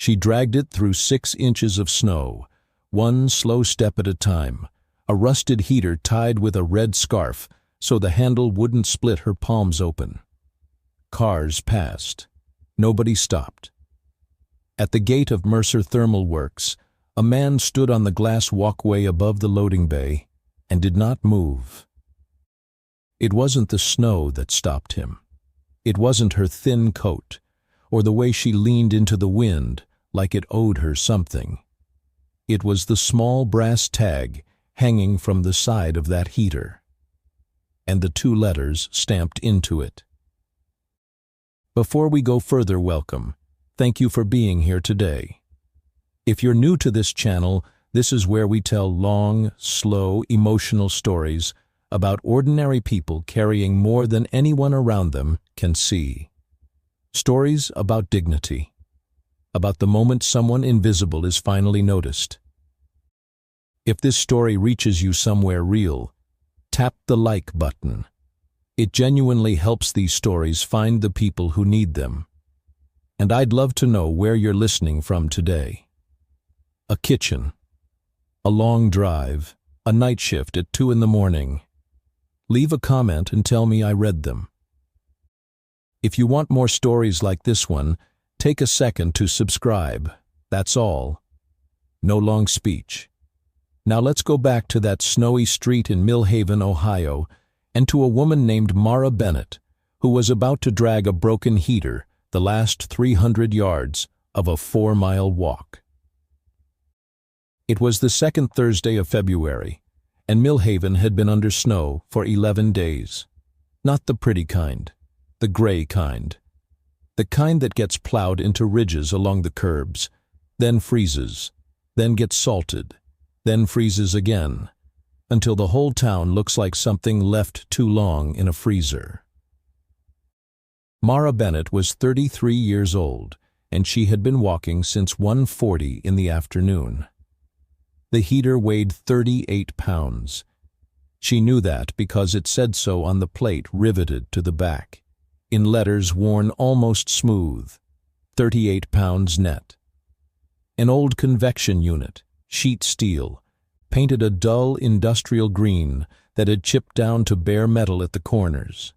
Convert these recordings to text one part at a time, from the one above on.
She dragged it through 6 inches of snow, one slow step at a time, a rusted heater tied with a red scarf so the handle wouldn't split her palms open. Cars passed. Nobody stopped. At the gate of Mercer Thermal Works, a man stood on the glass walkway above the loading bay and did not move. It wasn't the snow that stopped him. It wasn't her thin coat, or the way she leaned into the wind like it owed her something. It was the small brass tag hanging from the side of that heater, and the 2 letters stamped into it. Before we go further, welcome. Thank you for being here today. If you're new to this channel, this is where we tell long, slow, emotional stories about ordinary people carrying more than anyone around them can see. Stories about dignity, about the moment someone invisible is finally noticed. If this story reaches you somewhere real, tap the like button. It genuinely helps these stories find the people who need them. And I'd love to know where you're listening from today. A kitchen, a long drive, a night shift at 2 in the morning. Leave a comment and tell me I read them. If you want more stories like this one, take a second to subscribe. That's all. No long speech. Now let's go back to that snowy street in Millhaven, Ohio, and to a woman named Mara Bennett, who was about to drag a broken heater the last 300 yards of a 4-mile walk. It was the 2nd Thursday of February, and Millhaven had been under snow for 11 days. Not the pretty kind, the gray kind. The kind that gets plowed into ridges along the curbs, then freezes, then gets salted, then freezes again, until the whole town looks like something left too long in a freezer. Mara Bennett was 33 years old, and she had been walking since 1:40 in the afternoon. The heater weighed 38 pounds. She knew that because it said so on the plate riveted to the back, in letters worn almost smooth, 38 pounds net. An old convection unit, sheet steel, painted a dull industrial green that had chipped down to bare metal at the corners.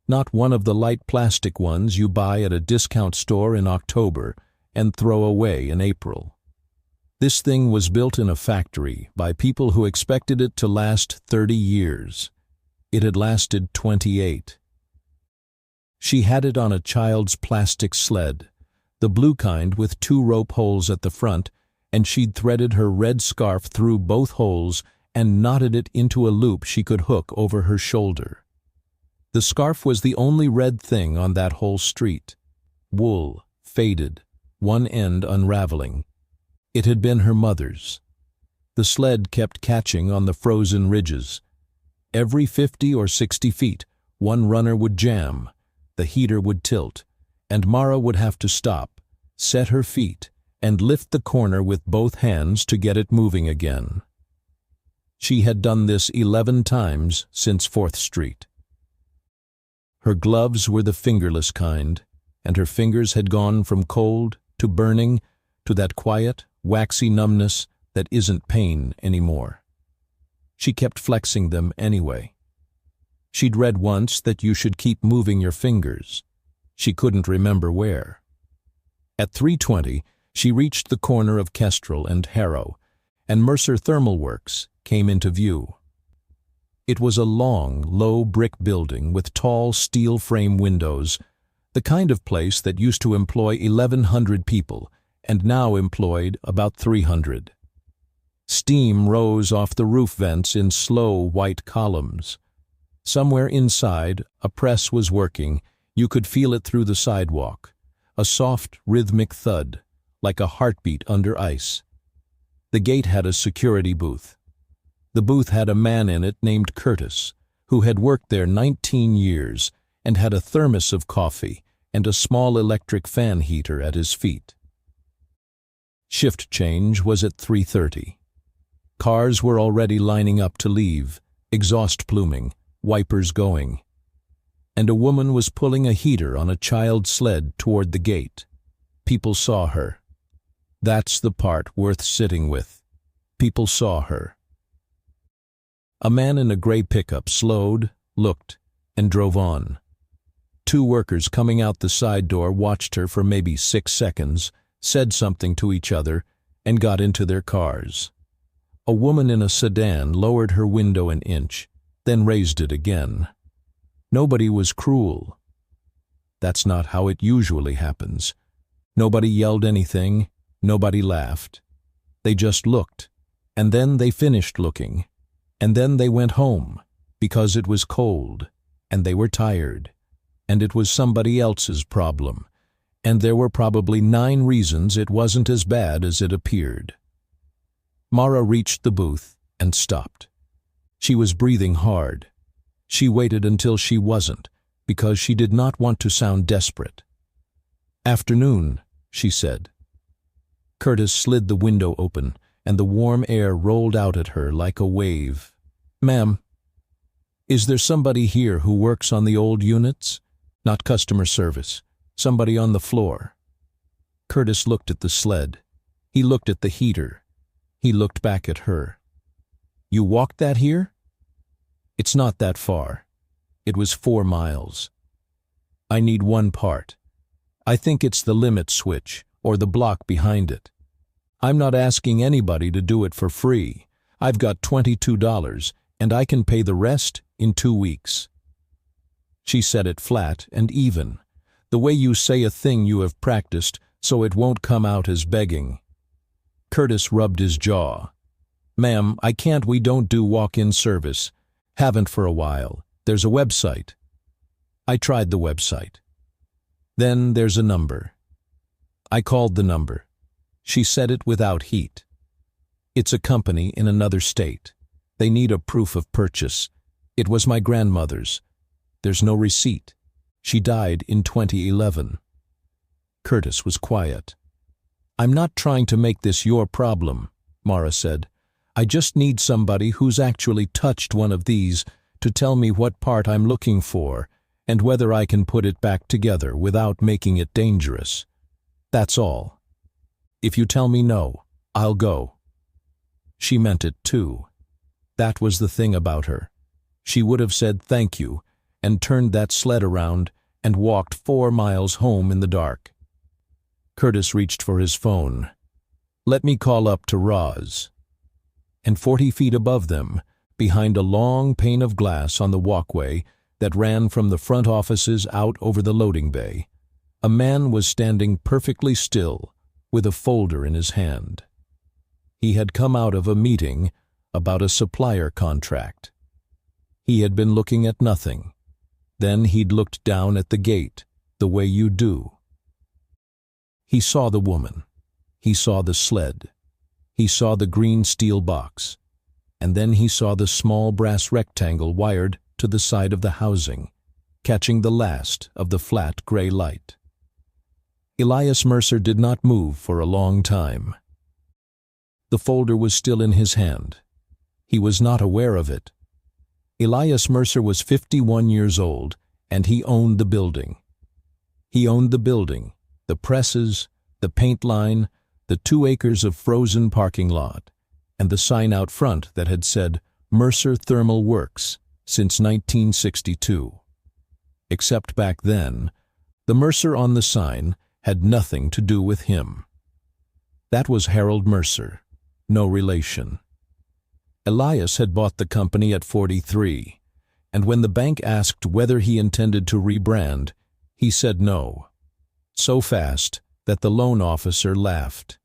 Not one of the light plastic ones you buy at a discount store in October and throw away in April. This thing was built in a factory by people who expected it to last 30 years. It had lasted 28. She had it on a child's plastic sled, the blue kind with 2 rope holes at the front, and she'd threaded her red scarf through both holes and knotted it into a loop she could hook over her shoulder. The scarf was the only red thing on that whole street. Wool, faded, one end unraveling. It had been her mother's. The sled kept catching on the frozen ridges. Every 50 or 60 feet, one runner would jam, the heater would tilt, and Mara would have to stop, set her feet, and lift the corner with both hands to get it moving again. She had done this 11 times since 4th Street. Her gloves were the fingerless kind, and her fingers had gone from cold to burning to that quiet, waxy numbness that isn't pain anymore. She kept flexing them anyway. She'd read once that you should keep moving your fingers. She couldn't remember where. At 3:20, she reached the corner of Kestrel and Harrow, and Mercer Thermal Works came into view. It was a long, low brick building with tall steel frame windows, the kind of place that used to employ 1,100 people and now employed about 300. Steam rose off the roof vents in slow white columns. Somewhere inside, a press was working. You could feel it through the sidewalk, a soft, rhythmic thud, like a heartbeat under ice. The gate had a security booth. The booth had a man in it named Curtis, who had worked there 19 years and had a thermos of coffee and a small electric fan heater at his feet. Shift change was at 3:30. Cars were already lining up to leave, exhaust pluming, wipers going. And a woman was pulling a heater on a child's sled toward the gate. People saw her. That's the part worth sitting with. People saw her. A man in a gray pickup slowed, looked, and drove on. Two workers coming out the side door watched her for maybe 6 seconds, said something to each other, and got into their cars. A woman in a sedan lowered her window an inch, then raised it again. Nobody was cruel. That's not how it usually happens. Nobody yelled anything, nobody laughed. They just looked, and then they finished looking, and then they went home, because it was cold, and they were tired, and it was somebody else's problem, and there were probably 9 reasons it wasn't as bad as it appeared. Mara reached the booth and stopped. She was breathing hard. She waited until she wasn't, because she did not want to sound desperate. "Afternoon," she said. Curtis slid the window open, and the warm air rolled out at her like a wave. "Ma'am, is there somebody here who works on the old units? Not customer service. Somebody on the floor." Curtis looked at the sled. He looked at the heater. He looked back at her. "You walked that here?" "It's not that far. It was 4 miles. I need one part. I think it's the limit switch, or the block behind it. I'm not asking anybody to do it for free. I've got $22, and I can pay the rest in 2 weeks. She said it flat and even, the way you say a thing you have practiced so it won't come out as begging. Curtis rubbed his jaw. "Ma'am, I can't. We don't do walk-in service. Haven't for a while. There's a website." I tried the website. "Then there's a number." I called the number. She said it without heat. "It's a company in another state. They need a proof of purchase. It was my grandmother's. There's no receipt. She died in 2011. Curtis was quiet. "I'm not trying to make this your problem," Mara said. "I just need somebody who's actually touched one of these to tell me what part I'm looking for and whether I can put it back together without making it dangerous. That's all. If you tell me no, I'll go." She meant it too. That was the thing about her. She would have said thank you and turned that sled around and walked 4 miles home in the dark. Curtis reached for his phone. "Let me call up to Roz." And 40 feet above them, behind a long pane of glass on the walkway that ran from the front offices out over the loading bay, a man was standing perfectly still with a folder in his hand. He had come out of a meeting about a supplier contract. He had been looking at nothing. Then he'd looked down at the gate, the way you do. He saw the woman. He saw the sled. He saw the green steel box. And then he saw the small brass rectangle wired to the side of the housing, catching the last of the flat gray light. Elias Mercer did not move for a long time. The folder was still in his hand. He was not aware of it. Elias Mercer was 51 years old, and he owned the building. He owned the building, the presses, the paint line, the 2 acres of frozen parking lot, and the sign out front that had said Mercer Thermal Works since 1962. Except back then, the Mercer on the sign had nothing to do with him. That was Harold Mercer, no relation. Elias had bought the company at 43, and when the bank asked whether he intended to rebrand, he said no, so fast that the loan officer laughed.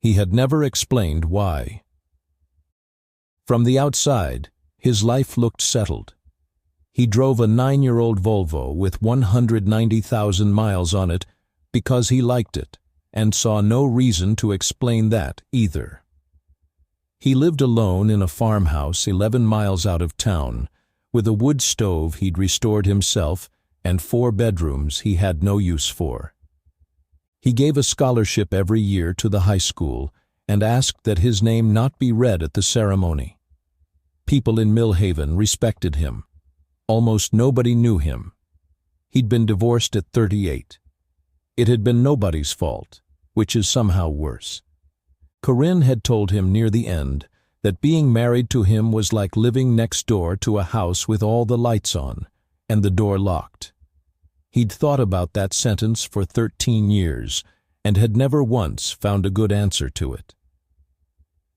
He had never explained why. From the outside, his life looked settled. He drove a 9-year-old Volvo with 190,000 miles on it because he liked it, and saw no reason to explain that either. He lived alone in a farmhouse 11 miles out of town, with a wood stove he'd restored himself and 4 bedrooms he had no use for. He gave a scholarship every year to the high school and asked that his name not be read at the ceremony. People in Millhaven respected him. Almost nobody knew him. He'd been divorced at 38. It had been nobody's fault. which is somehow worse. Corinne had told him near the end that being married to him was like living next door to a house with all the lights on and the door locked. He'd thought about that sentence for 13 years and had never once found a good answer to it.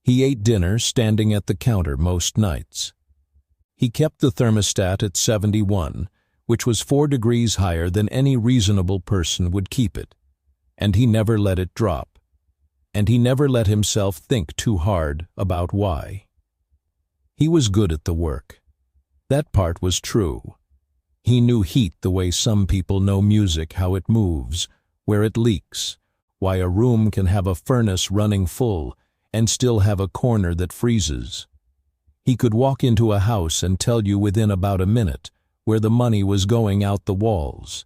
He ate dinner standing at the counter most nights. He kept the thermostat at 71, which was 4 degrees higher than any reasonable person would keep it, and he never let it drop, and he never let himself think too hard about why. He was good at the work. That part was true. He knew heat the way some people know music, how it moves, where it leaks, why a room can have a furnace running full and still have a corner that freezes. He could walk into a house and tell you within about a minute where the money was going out the walls.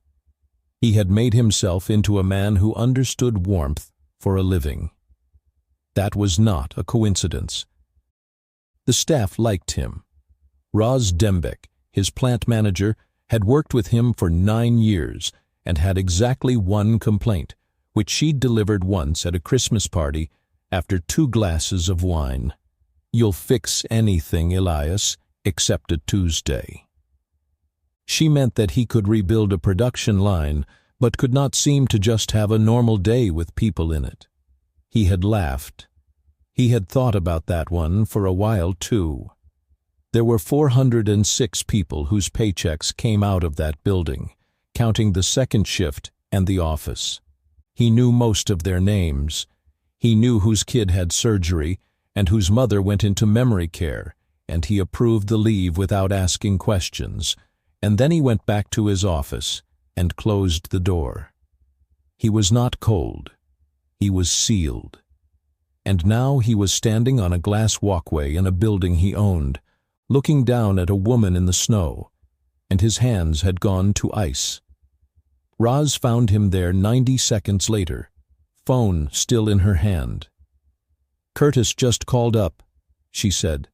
He had made himself into a man who understood warmth for a living. That was not a coincidence. The staff liked him. Roz Dembeck, his plant manager, had worked with him for 9 years and had exactly one complaint, which she'd delivered once at a Christmas party after 2 glasses of wine. "You'll fix anything, Elias, except a Tuesday." She meant that he could rebuild a production line, but could not seem to just have a normal day with people in it. He had laughed. He had thought about that one for a while, too. There were 406 people whose paychecks came out of that building, counting the second shift and the office. He knew most of their names. He knew whose kid had surgery and whose mother went into memory care, and he approved the leave without asking questions, and then he went back to his office and closed the door. He was not cold. He was sealed. And now he was standing on a glass walkway in a building he owned, looking down at a woman in the snow, and his hands had gone to ice. Roz found him there 90 seconds later, phone still in her hand. "Curtis just called up," she said.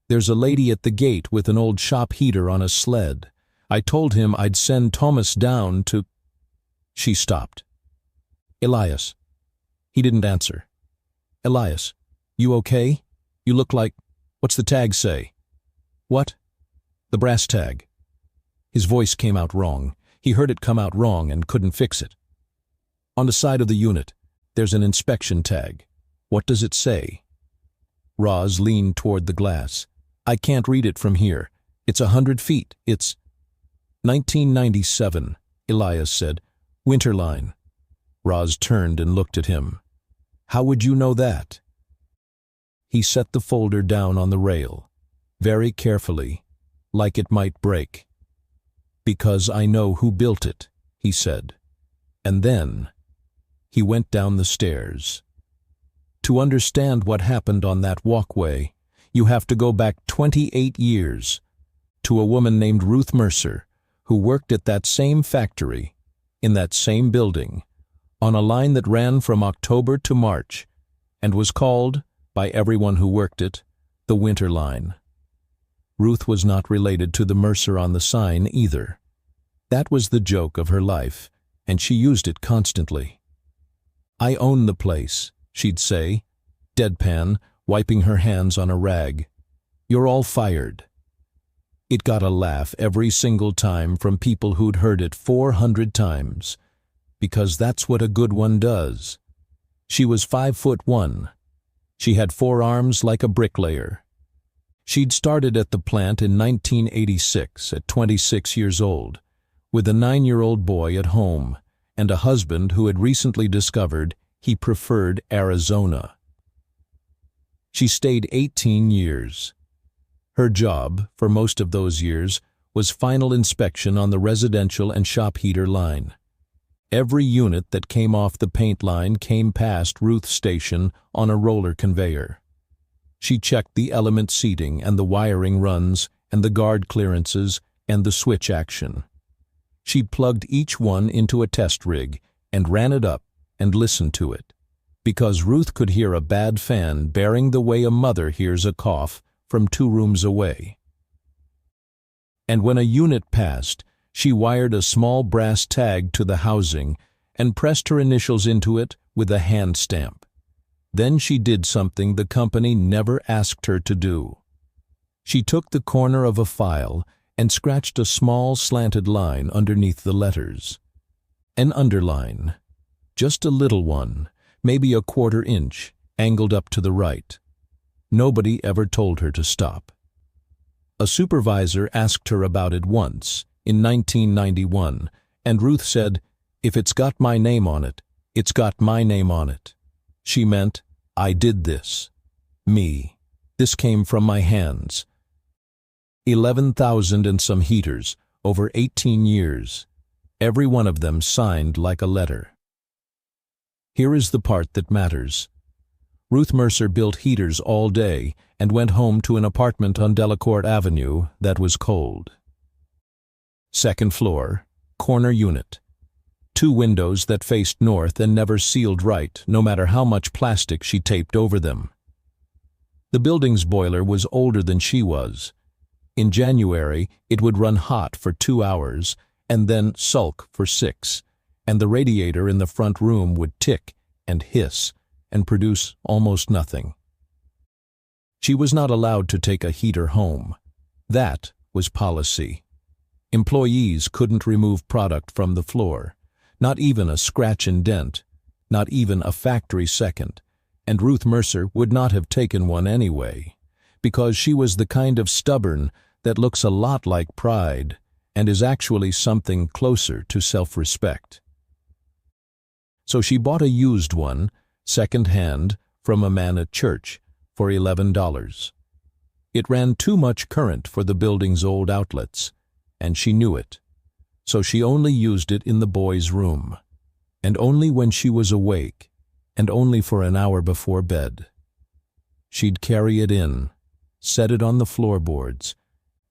"There's a lady at the gate with an old shop heater on a sled. I told him I'd send Thomas down to—" She stopped. "Elias." He didn't answer. "Elias, you okay? You look like— What's the tag say?" "What?" "The brass tag." His voice came out wrong. He heard it come out wrong and couldn't fix it. "On the side of the unit, there's an inspection tag. What does it say?" Roz leaned toward the glass. "I can't read it from here. It's 100 feet. It's—" 1997, Elias said. "Winterline." Roz turned and looked at him. "How would you know that?" He set the folder down on the rail, very carefully, like it might break. "Because I know who built it," he said. And then he went down the stairs. To understand what happened on that walkway, you have to go back 28 years, to a woman named Ruth Mercer, who worked at that same factory, in that same building, on a line that ran from October to March, and was called, by everyone who worked it, the Winter Line. Ruth was not related to the Mercer on the sign either. That was the joke of her life, and she used it constantly. "I own the place," she'd say, deadpan, wiping her hands on a rag. "You're all fired." It got a laugh every single time from people who'd heard it 400 times, because that's what a good one does. She was 5'1". She had 4 arms like a bricklayer. She'd started at the plant in 1986 at 26 years old, with a 9-year-old boy at home and a husband who had recently discovered he preferred Arizona. She stayed 18 years. Her job, for most of those years, was final inspection on the residential and shop heater line. Every unit that came off the paint line came past Ruth's station on a roller conveyor. She checked the element seating and the wiring runs and the guard clearances and the switch action. She plugged each one into a test rig and ran it up and listened to it, because Ruth could hear a bad fan bearing the way a mother hears a cough from 2 rooms away. And when a unit passed, she wired a small brass tag to the housing and pressed her initials into it with a hand stamp. Then she did something the company never asked her to do. She took the corner of a file and scratched a small slanted line underneath the letters. An underline. Just a little one, maybe a 1/4 inch, angled up to the right. Nobody ever told her to stop. A supervisor asked her about it once, in 1991, and Ruth said, "If it's got my name on it, it's got my name on it." She meant, I did this. Me. This came from my hands. 11,000 and some heaters, over 18 years. Every one of them signed like a letter. Here is the part that matters. Ruth Mercer built heaters all day and went home to an apartment on Delacourt Avenue that was cold. Second floor, corner unit. 2 windows that faced north and never sealed right, no matter how much plastic she taped over them. The building's boiler was older than she was. In January, it would run hot for 2 hours and then sulk for 6, and the radiator in the front room would tick and hiss and produce almost nothing. She was not allowed to take a heater home. That was policy. Employees couldn't remove product from the floor, not even a scratch and dent, not even a factory second, and Ruth Mercer would not have taken one anyway, because she was the kind of stubborn that looks a lot like pride and is actually something closer to self-respect. So she bought a used one, second-hand, from a man at church for $11. It ran too much current for the building's old outlets, and she knew it. So she only used it in the boys' room, and only when she was awake, and only for an hour before bed. She'd carry it in, set it on the floorboards,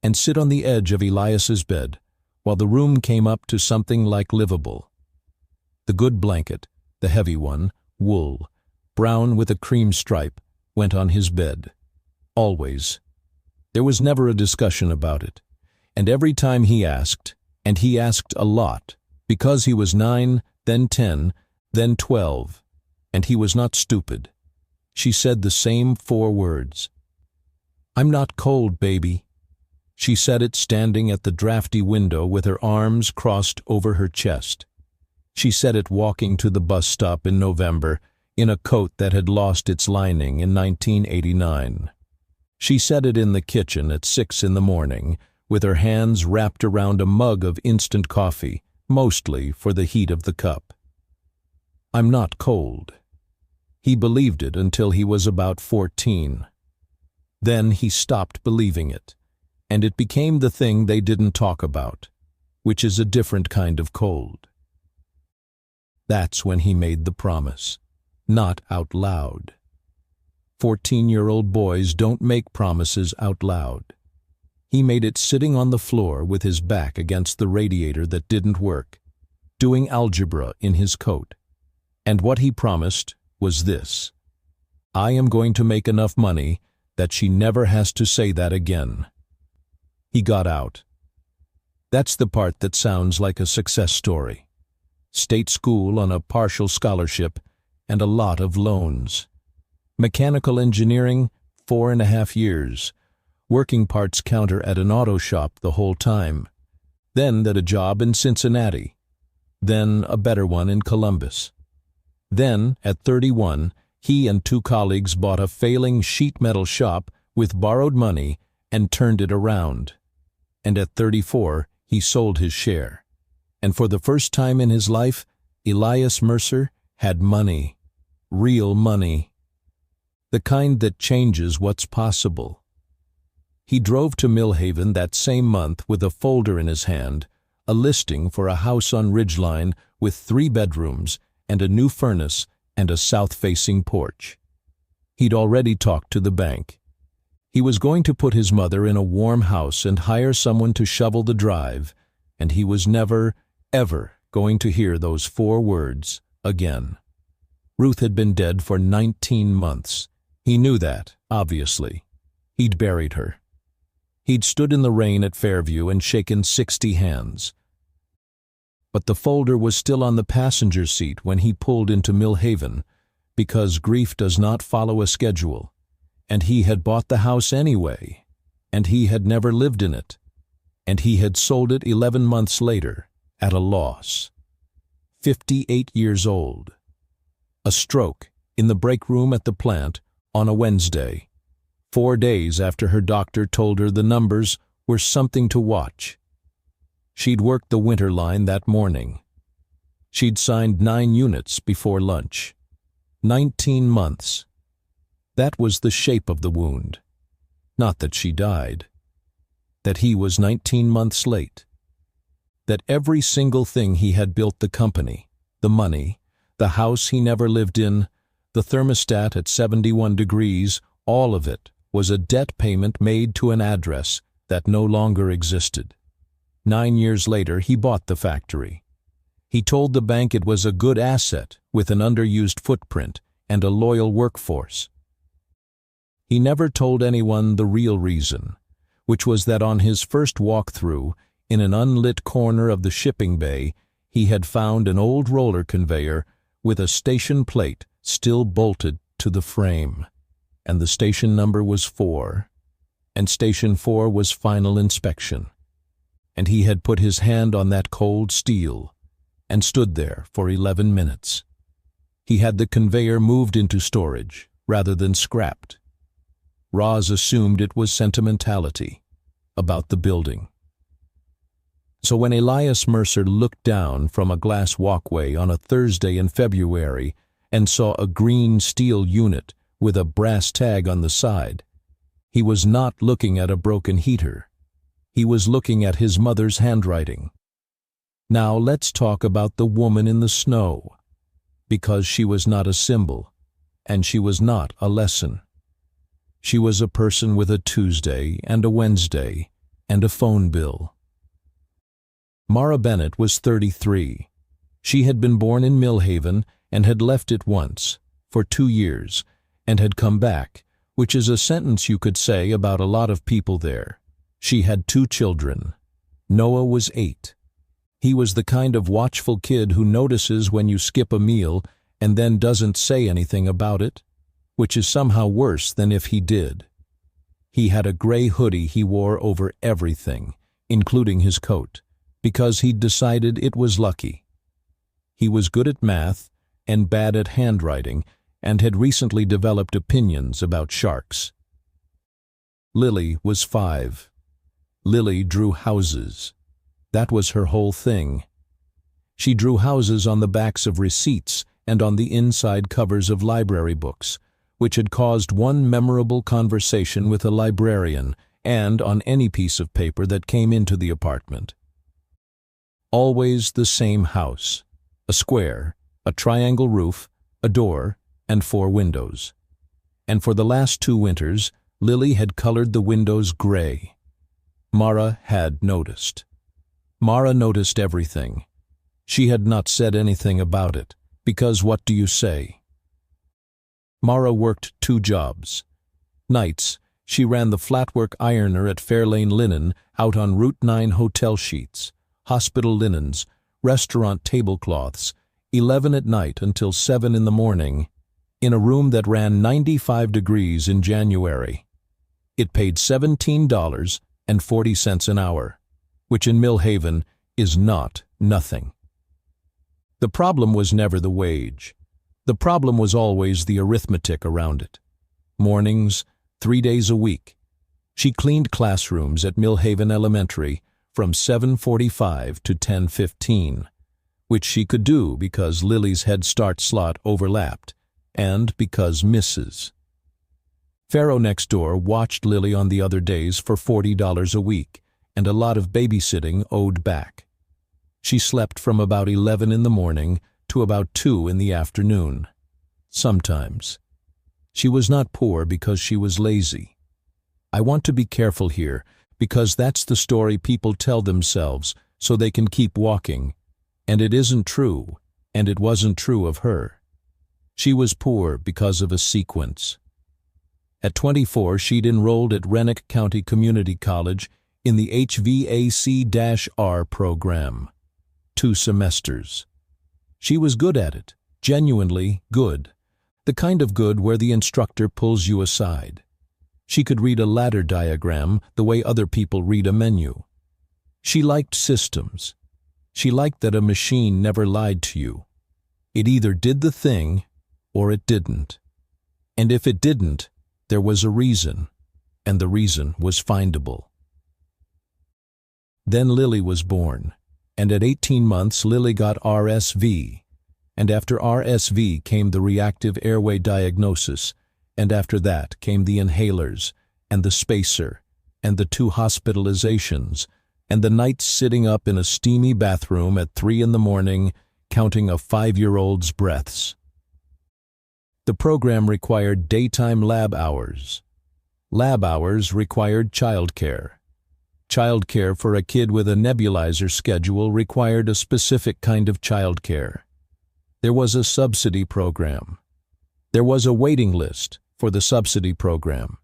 and sit on the edge of Elias's bed while the room came up to something like livable. The good blanket, the heavy one, wool, brown with a cream stripe, went on his bed. Always. There was never a discussion about it, and every time he asked, and he asked a lot, because he was 9, then 10, then 12, and he was not stupid. She said the same 4 words. "I'm not cold, baby." She said it standing at the drafty window with her arms crossed over her chest. She said it walking to the bus stop in November in a coat that had lost its lining in 1989. She said it in the kitchen at 6 in the morning, with her hands wrapped around a mug of instant coffee, mostly for the heat of the cup. "I'm not cold." He believed it until he was about 14. Then he stopped believing it, and it became the thing they didn't talk about, which is a different kind of cold. That's when he made the promise, not out loud. 14-year-old boys don't make promises out loud. He made it sitting on the floor with his back against the radiator that didn't work, doing algebra in his coat. And what he promised was this: I am going to make enough money that she never has to say that again. He got out. That's the part that sounds like a success story. State school on a partial scholarship and a lot of loans. Mechanical engineering, 4.5 years. Working parts counter at an auto shop the whole time. Then that a job in Cincinnati. Then a better one in Columbus. Then, at 31, he and 2 colleagues bought a failing sheet metal shop with borrowed money and turned it around. And at 34, he sold his share. And for the first time in his life, Elias Mercer had money. Real money. The kind that changes what's possible. He drove to Millhaven that same month with a folder in his hand, a listing for a house on Ridgeline with 3 bedrooms and a new furnace and a south-facing porch. He'd already talked to the bank. He was going to put his mother in a warm house and hire someone to shovel the drive, and he was never, ever going to hear those 4 words again. Ruth had been dead for 19 months. He knew that, obviously. He'd buried her. He'd stood in the rain at Fairview and shaken 60 hands. but the folder was still on the passenger seat when he pulled into Millhaven, because grief does not follow a schedule, and he had bought the house anyway, and he had never lived in it, and he had sold it 11 months later at a loss. 58 years old. A stroke in the break room at the plant on a Wednesday, 4 days after her doctor told her the numbers were something to watch. She'd worked the winter line that morning. She'd signed 9 units before lunch. 19 months. That was the shape of the wound. Not that she died. That he was 19 months late. That every single thing he had built, the company, the money, the house he never lived in, the thermostat at 71 degrees, all of it was a debt payment made to an address that no longer existed. 9 years later, he bought the factory. He told the bank it was a good asset with an underused footprint and a loyal workforce. He never told anyone the real reason, which was that on his first walkthrough, in an unlit corner of the shipping bay, he had found an old roller conveyor with a station plate still bolted to the frame, and the station number was 4, and station 4 was final inspection. And he had put his hand on that cold steel and stood there for 11 minutes. He had the conveyor moved into storage rather than scrapped. Roz assumed it was sentimentality about the building. So when Elias Mercer looked down from a glass walkway on a Thursday in February and saw a green steel unit with a brass tag on the side, he was not looking at a broken heater. He was looking at his mother's handwriting. Now let's talk about the woman in the snow, because she was not a symbol, and she was not a lesson. She was a person with a Tuesday and a Wednesday and a phone bill. Mara Bennett was 33. She had been born in Millhaven and had left it once, for 2 years, and had come back, which is a sentence you could say about a lot of people there. She had 2 children. Noah was 8. He was the kind of watchful kid who notices when you skip a meal and then doesn't say anything about it, which is somehow worse than if he did. He had a gray hoodie he wore over everything, including his coat, because he'd decided it was lucky. He was good at math and bad at handwriting and had recently developed opinions about sharks. Lily was 5. Lily drew houses. That was her whole thing. She drew houses on the backs of receipts and on the inside covers of library books, which had caused one memorable conversation with a librarian and on any piece of paper that came into the apartment. Always the same house, a square, a triangle roof, a door, and 4 windows. And for the last 2 winters, Lily had colored the windows gray. Mara had noticed. Mara noticed everything. She had not said anything about it, because what do you say? Mara worked 2 jobs. Nights, she ran the flatwork ironer at Fairlane Linen out on Route 9 hotel sheets, hospital linens, restaurant tablecloths, 11 at night until 7 in the morning, in a room that ran 95 degrees in January. It paid $17.40 an hour, which in Millhaven is not nothing. The problem was never the wage. The problem was always the arithmetic around it. Mornings, 3 days a week. She cleaned classrooms at Millhaven Elementary from 7:45 to 10:15, which she could do because Lily's Head Start slot overlapped, and because Mrs. Farrow next door watched Lily on the other days for $40 a week, and a lot of babysitting owed back. She slept from about 11 in the morning to about 2 in the afternoon. Sometimes. She was not poor because she was lazy. I want to be careful here, because that's the story people tell themselves so they can keep walking, and it isn't true, and it wasn't true of her. She was poor because of a sequence. At 24, she'd enrolled at Rennoc County Community College in the HVAC-R program. 2 semesters. She was good at it, genuinely good, the kind of good where the instructor pulls you aside. She could read a ladder diagram the way other people read a menu. She liked systems. She liked that a machine never lied to you. It either did the thing or it didn't. And if it didn't, there was a reason, and the reason was findable. Then Lily was born, and at 18 months Lily got RSV, and after RSV came the reactive airway diagnosis, and after that came the inhalers, and the spacer, and the 2 hospitalizations, and the nights sitting up in a steamy bathroom at 3 in the morning, counting a 5-year-old's breaths. The program required daytime lab hours. Lab hours required childcare. Childcare for a kid with a nebulizer schedule required a specific kind of childcare. There was a subsidy program. There was a waiting list for the subsidy program.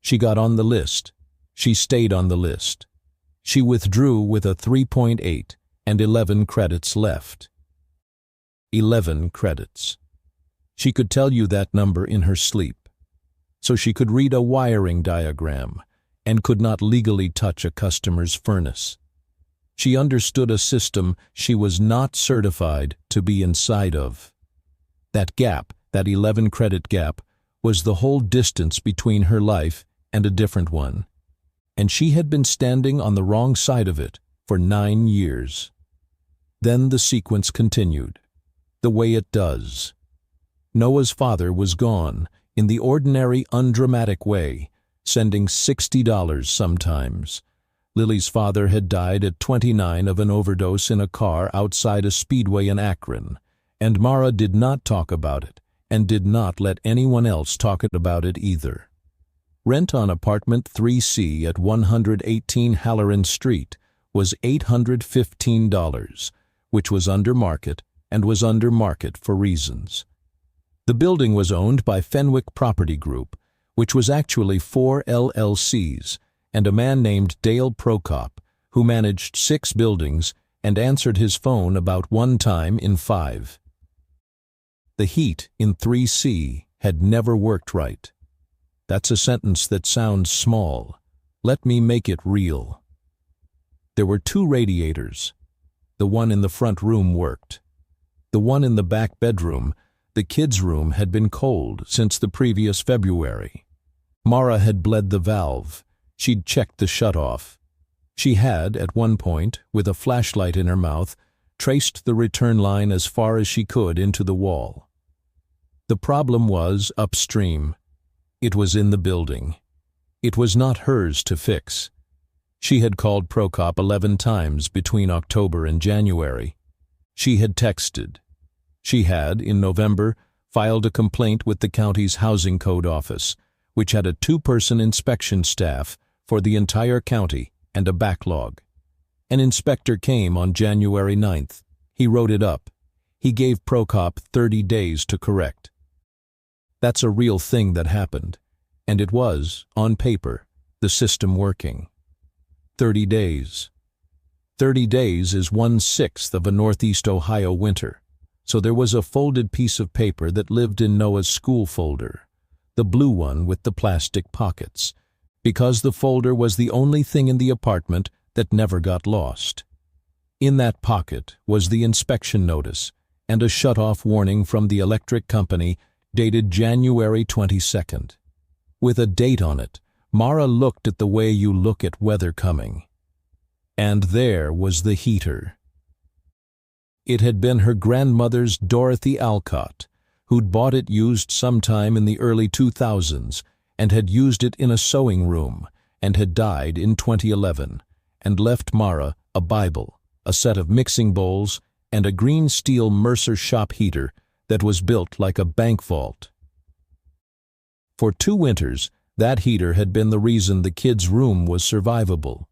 She got on the list. She stayed on the list. She withdrew with a 3.8 and 11 credits left. 11 credits. She could tell you that number in her sleep. So she could read a wiring diagram and could not legally touch a customer's furnace. She understood a system she was not certified to be inside of. That gap, that 11-credit gap, was the whole distance between her life and a different one. And she had been standing on the wrong side of it for 9 years. Then the sequence continued, the way it does. Noah's father was gone, in the ordinary, undramatic way, sending $60 sometimes. Lily's father had died at 29 of an overdose in a car outside a speedway in Akron, and Mara did not talk about it, and did not let anyone else talk about it either. Rent on apartment 3C at 118 Halloran Street was $815, which was under market, and was under market for reasons. The building was owned by Fenwick Property Group, which was actually 4 LLCs, and a man named Dale Prokop, who managed 6 buildings and answered his phone about 1 time in 5. The heat in 3C had never worked right. That's a sentence that sounds small. Let me make it real. There were 2 radiators. The one in the front room worked. The one in the back bedroom, the kids' room, had been cold since the previous February. Mara had bled the valve. She'd checked the shutoff. She had, at one point, with a flashlight in her mouth, traced the return line as far as she could into the wall. The problem was upstream. It was in the building. It was not hers to fix. She had called Prokop 11 times between October and January. She had texted. She had, in November, filed a complaint with the county's Housing Code Office, which had a 2-person inspection staff for the entire county and a backlog. An inspector came on January 9th. He wrote it up. He gave Prokop 30 days to correct. That's a real thing that happened, and it was, on paper, the system working. 30 days. 30 days is 1/6 of a Northeast Ohio winter, so there was a folded piece of paper that lived in Noah's school folder, the blue one with the plastic pockets, because the folder was the only thing in the apartment that never got lost. In that pocket was the inspection notice and a shut-off warning from the electric company dated January 22nd. With a date on it, Mara looked at the way you look at weather coming. And there was the heater. It had been her grandmother's Dorothy Alcott, who'd bought it used sometime in the early 2000s and had used it in a sewing room and had died in 2011 and left Mara a Bible, a set of mixing bowls, and a green steel Mercer shop heater that was built like a bank vault. For 2 winters, that heater had been the reason the kids' room was survivable.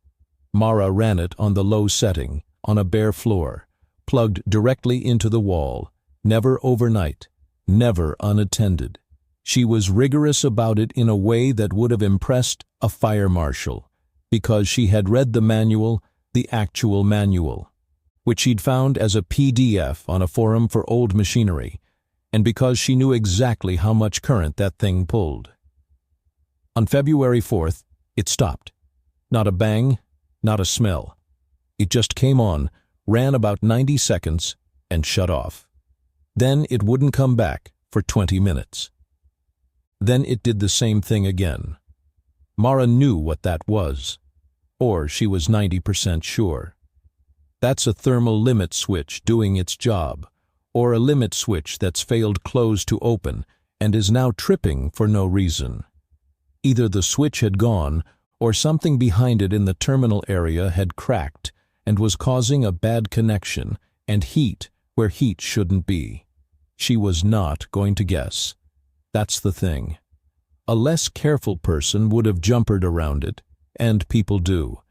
Mara ran it on the low setting, on a bare floor, plugged directly into the wall, never overnight, never unattended. She was rigorous about it in a way that would have impressed a fire marshal, because she had read the manual, the actual manual. which she'd found as a PDF on a forum for old machinery, and because she knew exactly how much current that thing pulled. On February 4th, it stopped. Not a bang, not a smell. It just came on, ran about 90 seconds, and shut off. Then it wouldn't come back for 20 minutes. Then it did the same thing again. Mara knew what that was, or she was 90% sure. That's a thermal limit switch doing its job, or a limit switch that's failed close to open and is now tripping for no reason. Either the switch had gone, or something behind it in the terminal area had cracked and was causing a bad connection and heat where heat shouldn't be. She was not going to guess. That's the thing. A less careful person would have jumpered around it, and people do,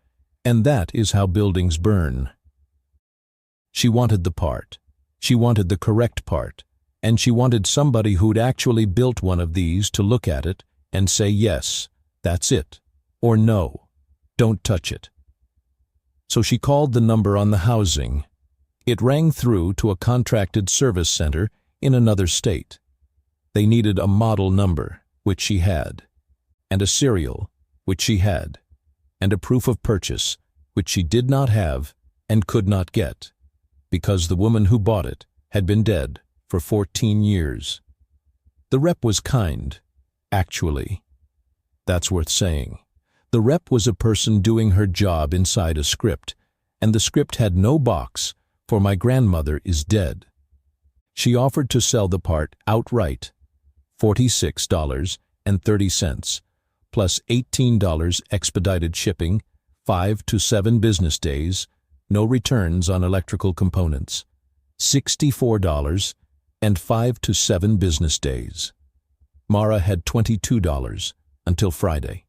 and that is how buildings burn. She wanted the part. She wanted the correct part, and she wanted somebody who'd actually built one of these to look at it and say yes, that's it, or no, don't touch it. So she called the number on the housing. It rang through to a contracted service center in another state. They needed a model number, which she had, and a serial, which she had, and a proof of purchase, which she did not have and could not get, because the woman who bought it had been dead for 14 years. The rep was kind, actually. That's worth saying. The rep was a person doing her job inside a script, and the script had no box for "My grandmother is dead." She offered to sell the part outright, $46.30, plus $18 expedited shipping, 5 to 7 business days, no returns on electrical components, $64, and 5 to 7 business days. Mara had $22 until Friday.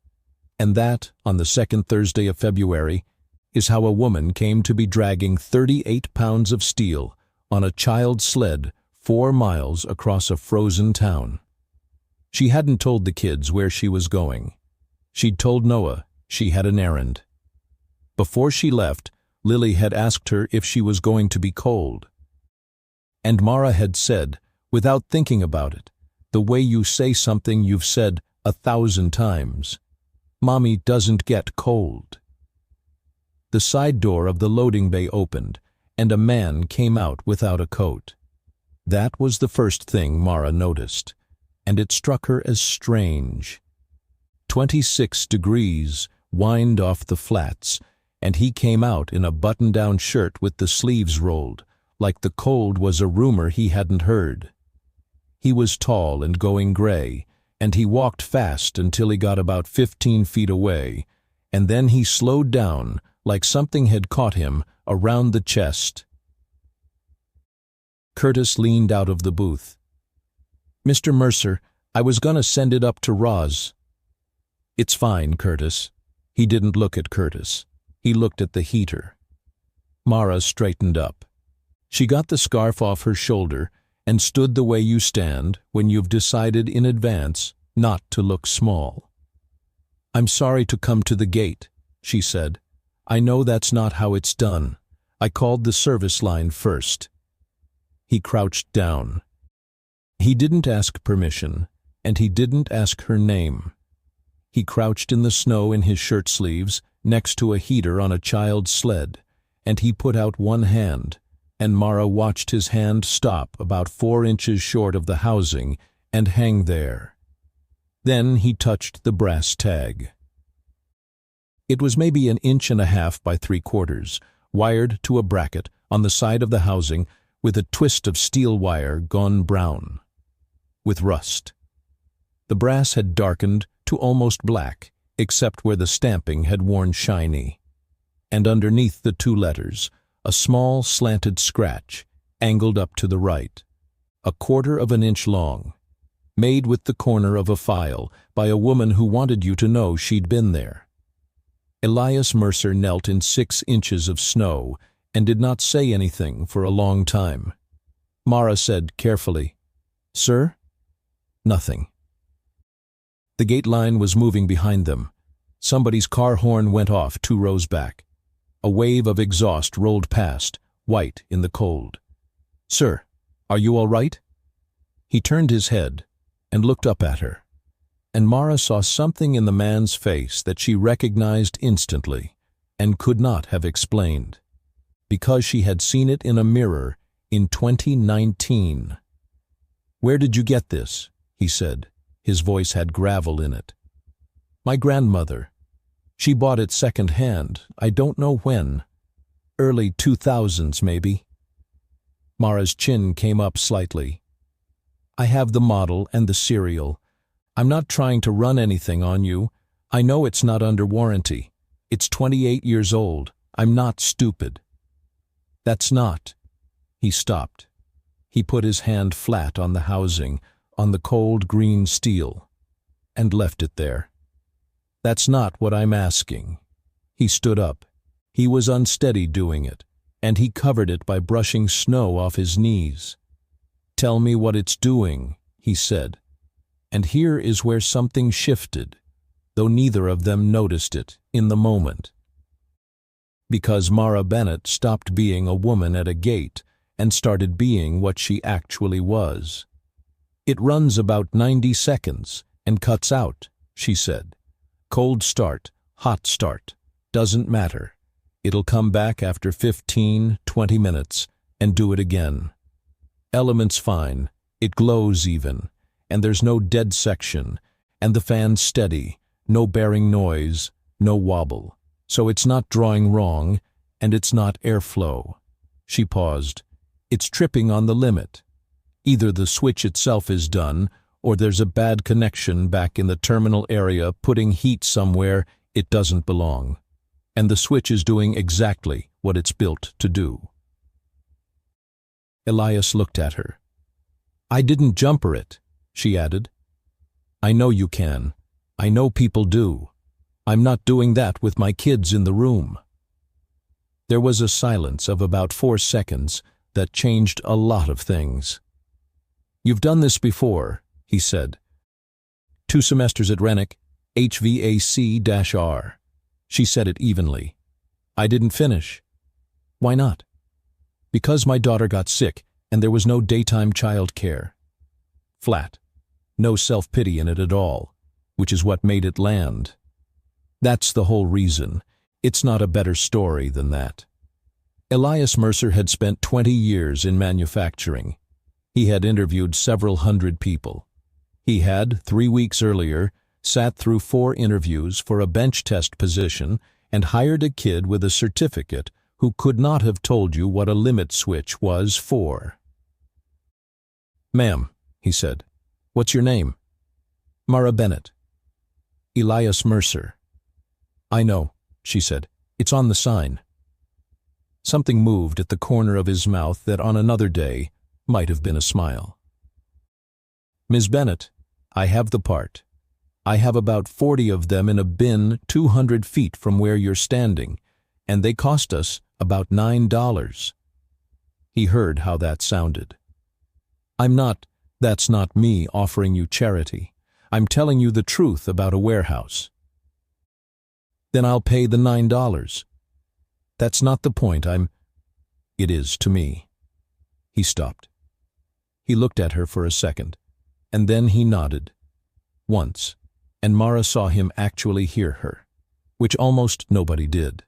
And that, on the second Thursday of February, is how a woman came to be dragging 38 pounds of steel on a child's sled 4 miles across a frozen town. She hadn't told the kids where she was going. She'd told Noah she had an errand. Before she left, Lily had asked her if she was going to be cold. And Mara had said, without thinking about it, the way you say something you've said 1,000 times, "Mommy doesn't get cold." The side door of the loading bay opened, and a man came out without a coat. That was the first thing Mara noticed, and it struck her as strange. 26 degrees whined off the flats, and he came out in a button-down shirt with the sleeves rolled, like the cold was a rumor he hadn't heard. He was tall and going gray, and he walked fast until he got about 15 feet away, and then he slowed down like something had caught him around the chest. Curtis leaned out of the booth. "Mr. Mercer, I was gonna send it up to Roz." "It's fine, Curtis." He didn't look at Curtis. He looked at the heater. Mara straightened up. She got the scarf off her shoulder and stood the way you stand when you've decided in advance not to look small. "I'm sorry to come to the gate," she said. "I know that's not how it's done. I called the service line first." He crouched down. He didn't ask permission, and he didn't ask her name. He crouched in the snow in his shirt sleeves next to a heater on a child's sled, and he put out one hand, and Mara watched his hand stop about 4 inches short of the housing and hang there. Then he touched the brass tag. It was maybe 1.5 inches by 3/4, wired to a bracket on the side of the housing with a twist of steel wire gone brown, with rust. The brass had darkened to almost black, except where the stamping had worn shiny. And underneath the 2 letters, a small slanted scratch, angled up to the right, 1/4 of an inch long, made with the corner of a file by a woman who wanted you to know she'd been there. Elias Mercer knelt in 6 inches of snow and did not say anything for a long time. Mara said carefully, "Sir?" Nothing. The gate line was moving behind them. Somebody's car horn went off 2 rows back. A wave of exhaust rolled past, white in the cold. "Sir, are you all right?" He turned his head and looked up at her, and Mara saw something in the man's face that she recognized instantly and could not have explained, because she had seen it in a mirror in 2019. "Where did you get this?" he said. His voice had gravel in it. "My grandmother. She bought it second-hand, I don't know when. Early 2000s, maybe." Mara's chin came up slightly. "I have the model and the serial. I'm not trying to run anything on you. I know it's not under warranty. It's 28 years old. I'm not stupid." "That's not." He stopped. He put his hand flat on the housing, on the cold green steel, and left it there. "That's not what I'm asking." He stood up. He was unsteady doing it, and he covered it by brushing snow off his knees. "Tell me what it's doing," he said. And here is where something shifted, though neither of them noticed it in the moment. Because Mara Bennett stopped being a woman at a gate and started being what she actually was. "It runs about 90 seconds and cuts out," she said. "Cold start, hot start, doesn't matter. It'll come back after 15, 20 minutes and do it again. Element's fine, it glows even, and there's no dead section, and the fan's steady, no bearing noise, no wobble. So it's not drawing wrong, and it's not airflow." She paused. "It's tripping on the limit. Either the switch itself is done, or there's a bad connection back in the terminal area putting heat somewhere it doesn't belong. And the switch is doing exactly what it's built to do." Elias looked at her. "I didn't jumper it," she added. "I know you can. I know people do. I'm not doing that with my kids in the room." There was a silence of about 4 seconds that changed a lot of things. "You've done this before," he said. "2 semesters at Rennick, HVAC-R. She said it evenly. "I didn't finish." "Why not?" "Because my daughter got sick and there was no daytime child care." Flat. No self-pity in it at all, which is what made it land. That's the whole reason. It's not a better story than that. Elias Mercer had spent 20 years in manufacturing. He had interviewed several hundred people. He had, 3 weeks earlier, sat through 4 interviews for a bench test position and hired a kid with a certificate who could not have told you what a limit switch was for. "Ma'am," he said, "what's your name?" "Mara Bennett." "Elias Mercer." "I know," she said. "It's on the sign." Something moved at the corner of his mouth that on another day might have been a smile. "Ms. Bennett, I have the part. I have about 40 of them in a bin 200 feet from where you're standing, and they cost us about $9. He heard how that sounded. That's not me offering you charity. I'm telling you the truth about a warehouse." "Then I'll pay the $9. "That's not the point. It is to me." He stopped. He looked at her for a second, and then he nodded. Once, and Mara saw him actually hear her, which almost nobody did.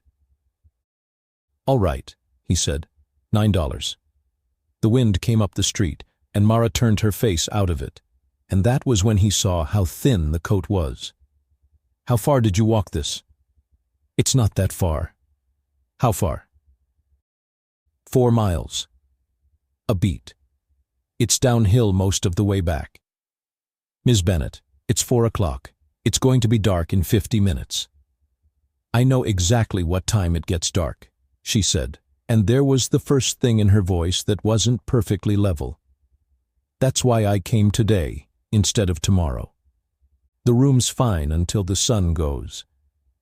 "All right," he said. $9. The wind came up the street, and Mara turned her face out of it, and that was when he saw how thin the coat was. "How far did you walk this?" "It's not that far." "How far?" 4 miles. A beat. It's downhill most of the way back. "Ms. Bennett, it's 4 o'clock. It's going to be dark in 50 minutes. "I know exactly what time it gets dark," she said, and there was the first thing in her voice that wasn't perfectly level. "That's why I came today instead of tomorrow. The room's fine until the sun goes.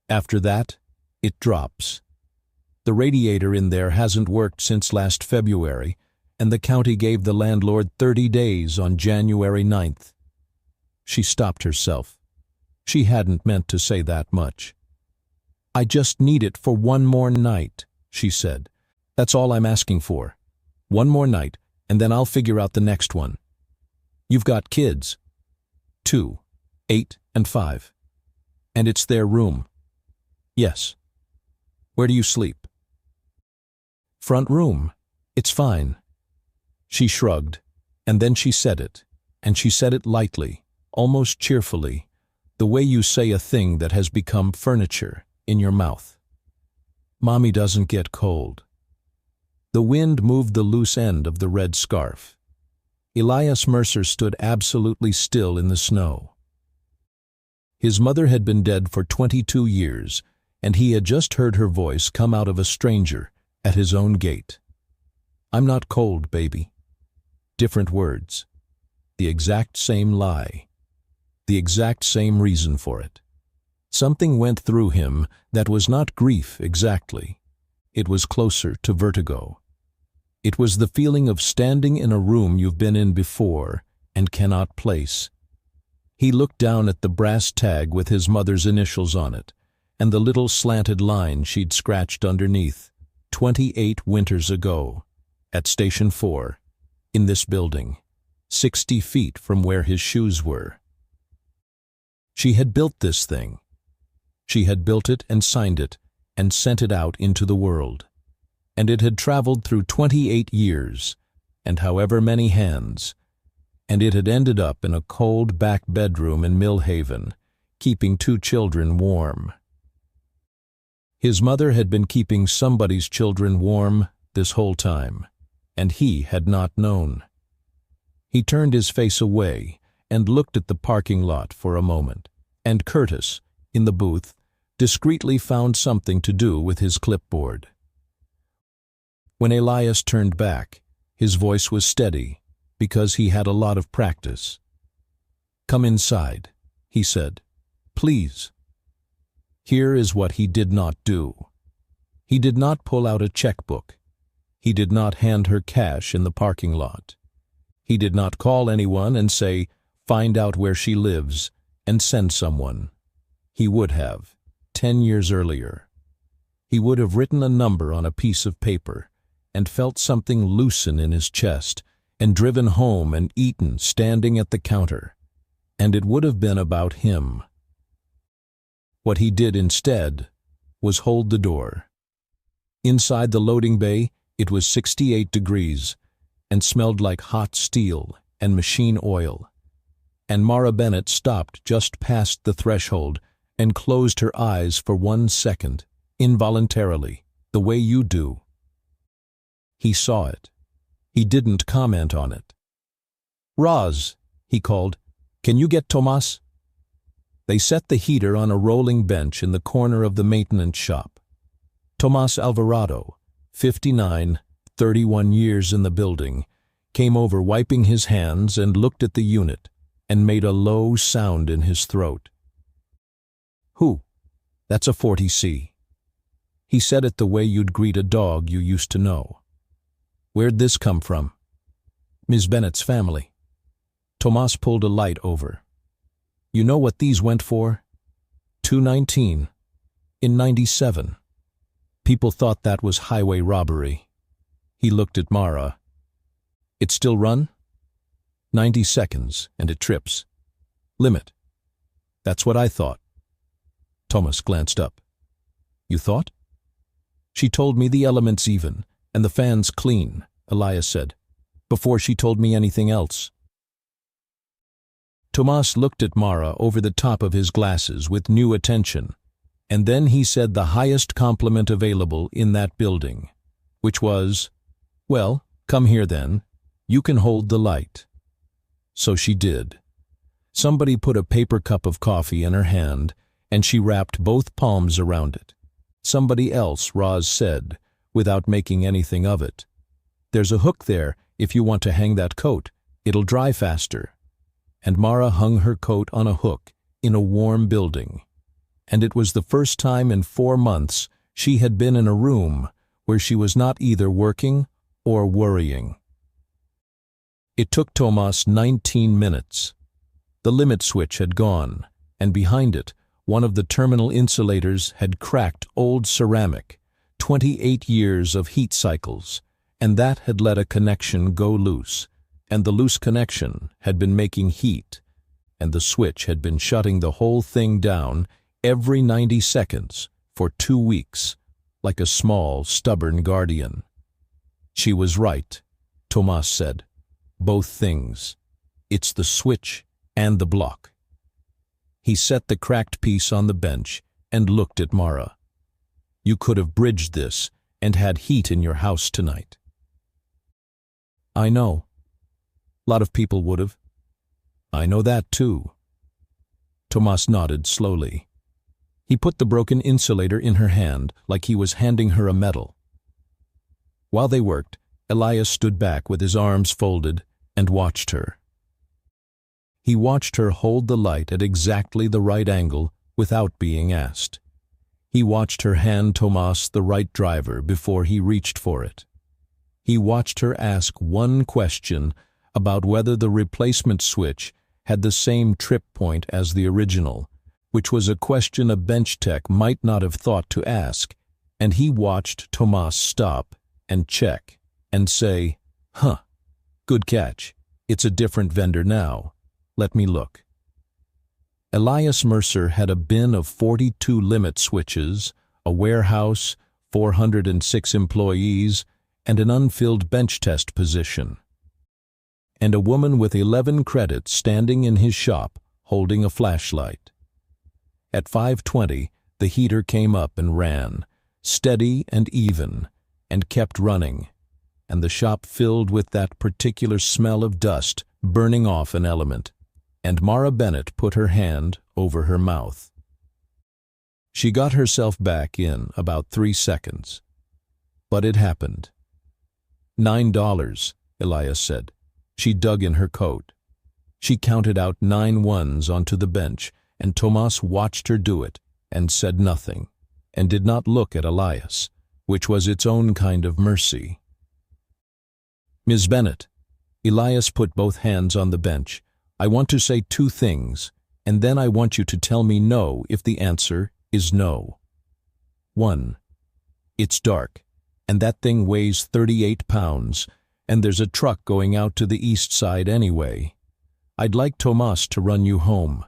After that, it drops. The radiator in there hasn't worked since last February, and the county gave the landlord 30 days on January 9th. She stopped herself. She hadn't meant to say that much. "I just need it for 1 more night," she said, That's all I'm asking for. One more night, and then I'll figure out the next one. You've got kids. 2, 8, and 5. And it's their room. Yes. Where do you sleep? Front room. It's fine. She shrugged, and then she said it, and she said it lightly, almost cheerfully, the way you say a thing that has become furniture in your mouth. Mommy doesn't get cold. The wind moved the loose end of the red scarf. Elias Mercer stood absolutely still in the snow. His mother had been dead for 22 years, and he had just heard her voice come out of a stranger at his own gate. I'm not cold, baby. Different words. The exact same lie. The exact same reason for it. Something went through him that was not grief exactly. It was closer to vertigo. It was the feeling of standing in a room you've been in before and cannot place. He looked down at the brass tag with his mother's initials on it, and the little slanted line she'd scratched underneath, 28 winters ago, at Station 4, in this building, 60 feet from where his shoes were. She had built this thing. She had built it and signed it and sent it out into the world. And it had traveled through 28 years, and however many hands, and it had ended up in a cold back bedroom in Millhaven, keeping 2 children warm. His mother had been keeping somebody's children warm this whole time, and he had not known. He turned his face away and looked at the parking lot for a moment, and Curtis, in the booth, discreetly found something to do with his clipboard. When Elias turned back, his voice was steady, because he had a lot of practice. Come inside, he said. Please. Here is what he did not do. He did not pull out a checkbook. He did not hand her cash in the parking lot. He did not call anyone and say, find out where she lives, and send someone. He would have, 10 years earlier. He would have written a number on a piece of paper, and felt something loosen in his chest, and driven home and eaten standing at the counter. And it would have been about him. What he did instead was hold the door. Inside the loading bay, it was 68 degrees, and smelled like hot steel and machine oil. And Mara Bennett stopped just past the threshold and closed her eyes for 1 second, involuntarily, the way you do. He saw it. He didn't comment on it. Roz, he called, can you get Tomas? They set the heater on a rolling bench in the corner of the maintenance shop. Tomas Alvarado, 59, 31 years in the building, came over wiping his hands and looked at the unit and made a low sound in his throat. Who? That's a 40C. He said it the way you'd greet a dog you used to know. Where'd this come from? Ms. Bennett's family. Tomas pulled a light over. You know what these went for? $219. In 97. People thought that was highway robbery. He looked at Mara. It still run? 90 seconds, and it trips. Limit. That's what I thought. Thomas glanced up. You thought? She told me the element's even, and the fan's clean, Elias said, before she told me anything else. Tomas looked at Mara over the top of his glasses with new attention, and then he said the highest compliment available in that building, which was, well, come here then, you can hold the light. So she did. Somebody put a paper cup of coffee in her hand, and she wrapped both palms around it. Somebody else, Roz said, without making anything of it. There's a hook there if you want to hang that coat. It'll dry faster. And Mara hung her coat on a hook in a warm building. And it was the first time in 4 months she had been in a room where she was not either working or worrying. It took Tomas 19 minutes. The limit switch had gone, and behind it, one of the terminal insulators had cracked old ceramic, 28 years of heat cycles, and that had let a connection go loose, and the loose connection had been making heat, and the switch had been shutting the whole thing down every 90 seconds for 2 weeks, like a small, stubborn guardian. She was right, Tomas said. Both things. It's the switch and the block. He set the cracked piece on the bench and looked at Mara. You could have bridged this and had heat in your house tonight. I know. A lot of people would have. I know that too. Tomas nodded slowly. He put the broken insulator in her hand like he was handing her a medal. While they worked, Elias stood back with his arms folded and watched her. He watched her hold the light at exactly the right angle without being asked. He watched her hand Tomas the right driver before he reached for it. He watched her ask one question about whether the replacement switch had the same trip point as the original, which was a question a bench tech might not have thought to ask, and he watched Tomas stop and check and say, "Huh, good catch. It's a different vendor now. Let me look." Elias Mercer had a bin of 42 limit switches, a warehouse, 406 employees, and an unfilled bench test position. And a woman with 11 credits standing in his shop holding a flashlight. At 5:20, the heater came up and ran, steady and even, and kept running, and the shop filled with that particular smell of dust burning off an element, and Mara Bennett put her hand over her mouth. She got herself back in about 3 seconds. But it happened. $9, Elias said. She dug in her coat. She counted out 9 ones onto the bench, and Tomas watched her do it and said nothing, and did not look at Elias, which was its own kind of mercy. "Ms. Bennett," Elias put both hands on the bench, "I want to say 2 things, and then I want you to tell me no if the answer is no. 1. It's dark, and that thing weighs 38 pounds, and there's a truck going out to the east side anyway. I'd like Tomas to run you home.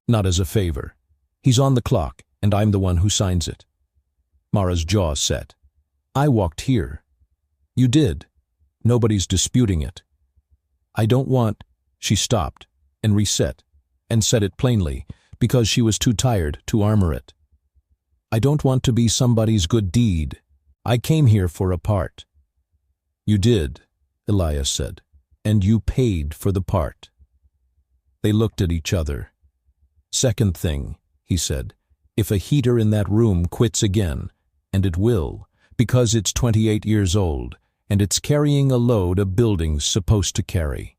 Not as a favor. He's on the clock, and I'm the one who signs it." Mara's jaw set. "I walked here." "You did. Nobody's disputing it." "I don't want—" She stopped and reset and said it plainly because she was too tired to armor it. "I don't want to be somebody's good deed. I came here for a part." "You did," Elias said, "and you paid for the part." They looked at each other. "Second thing," he said, "if a heater in that room quits again, and it will, because it's 28 years old, and it's carrying a load a building's supposed to carry,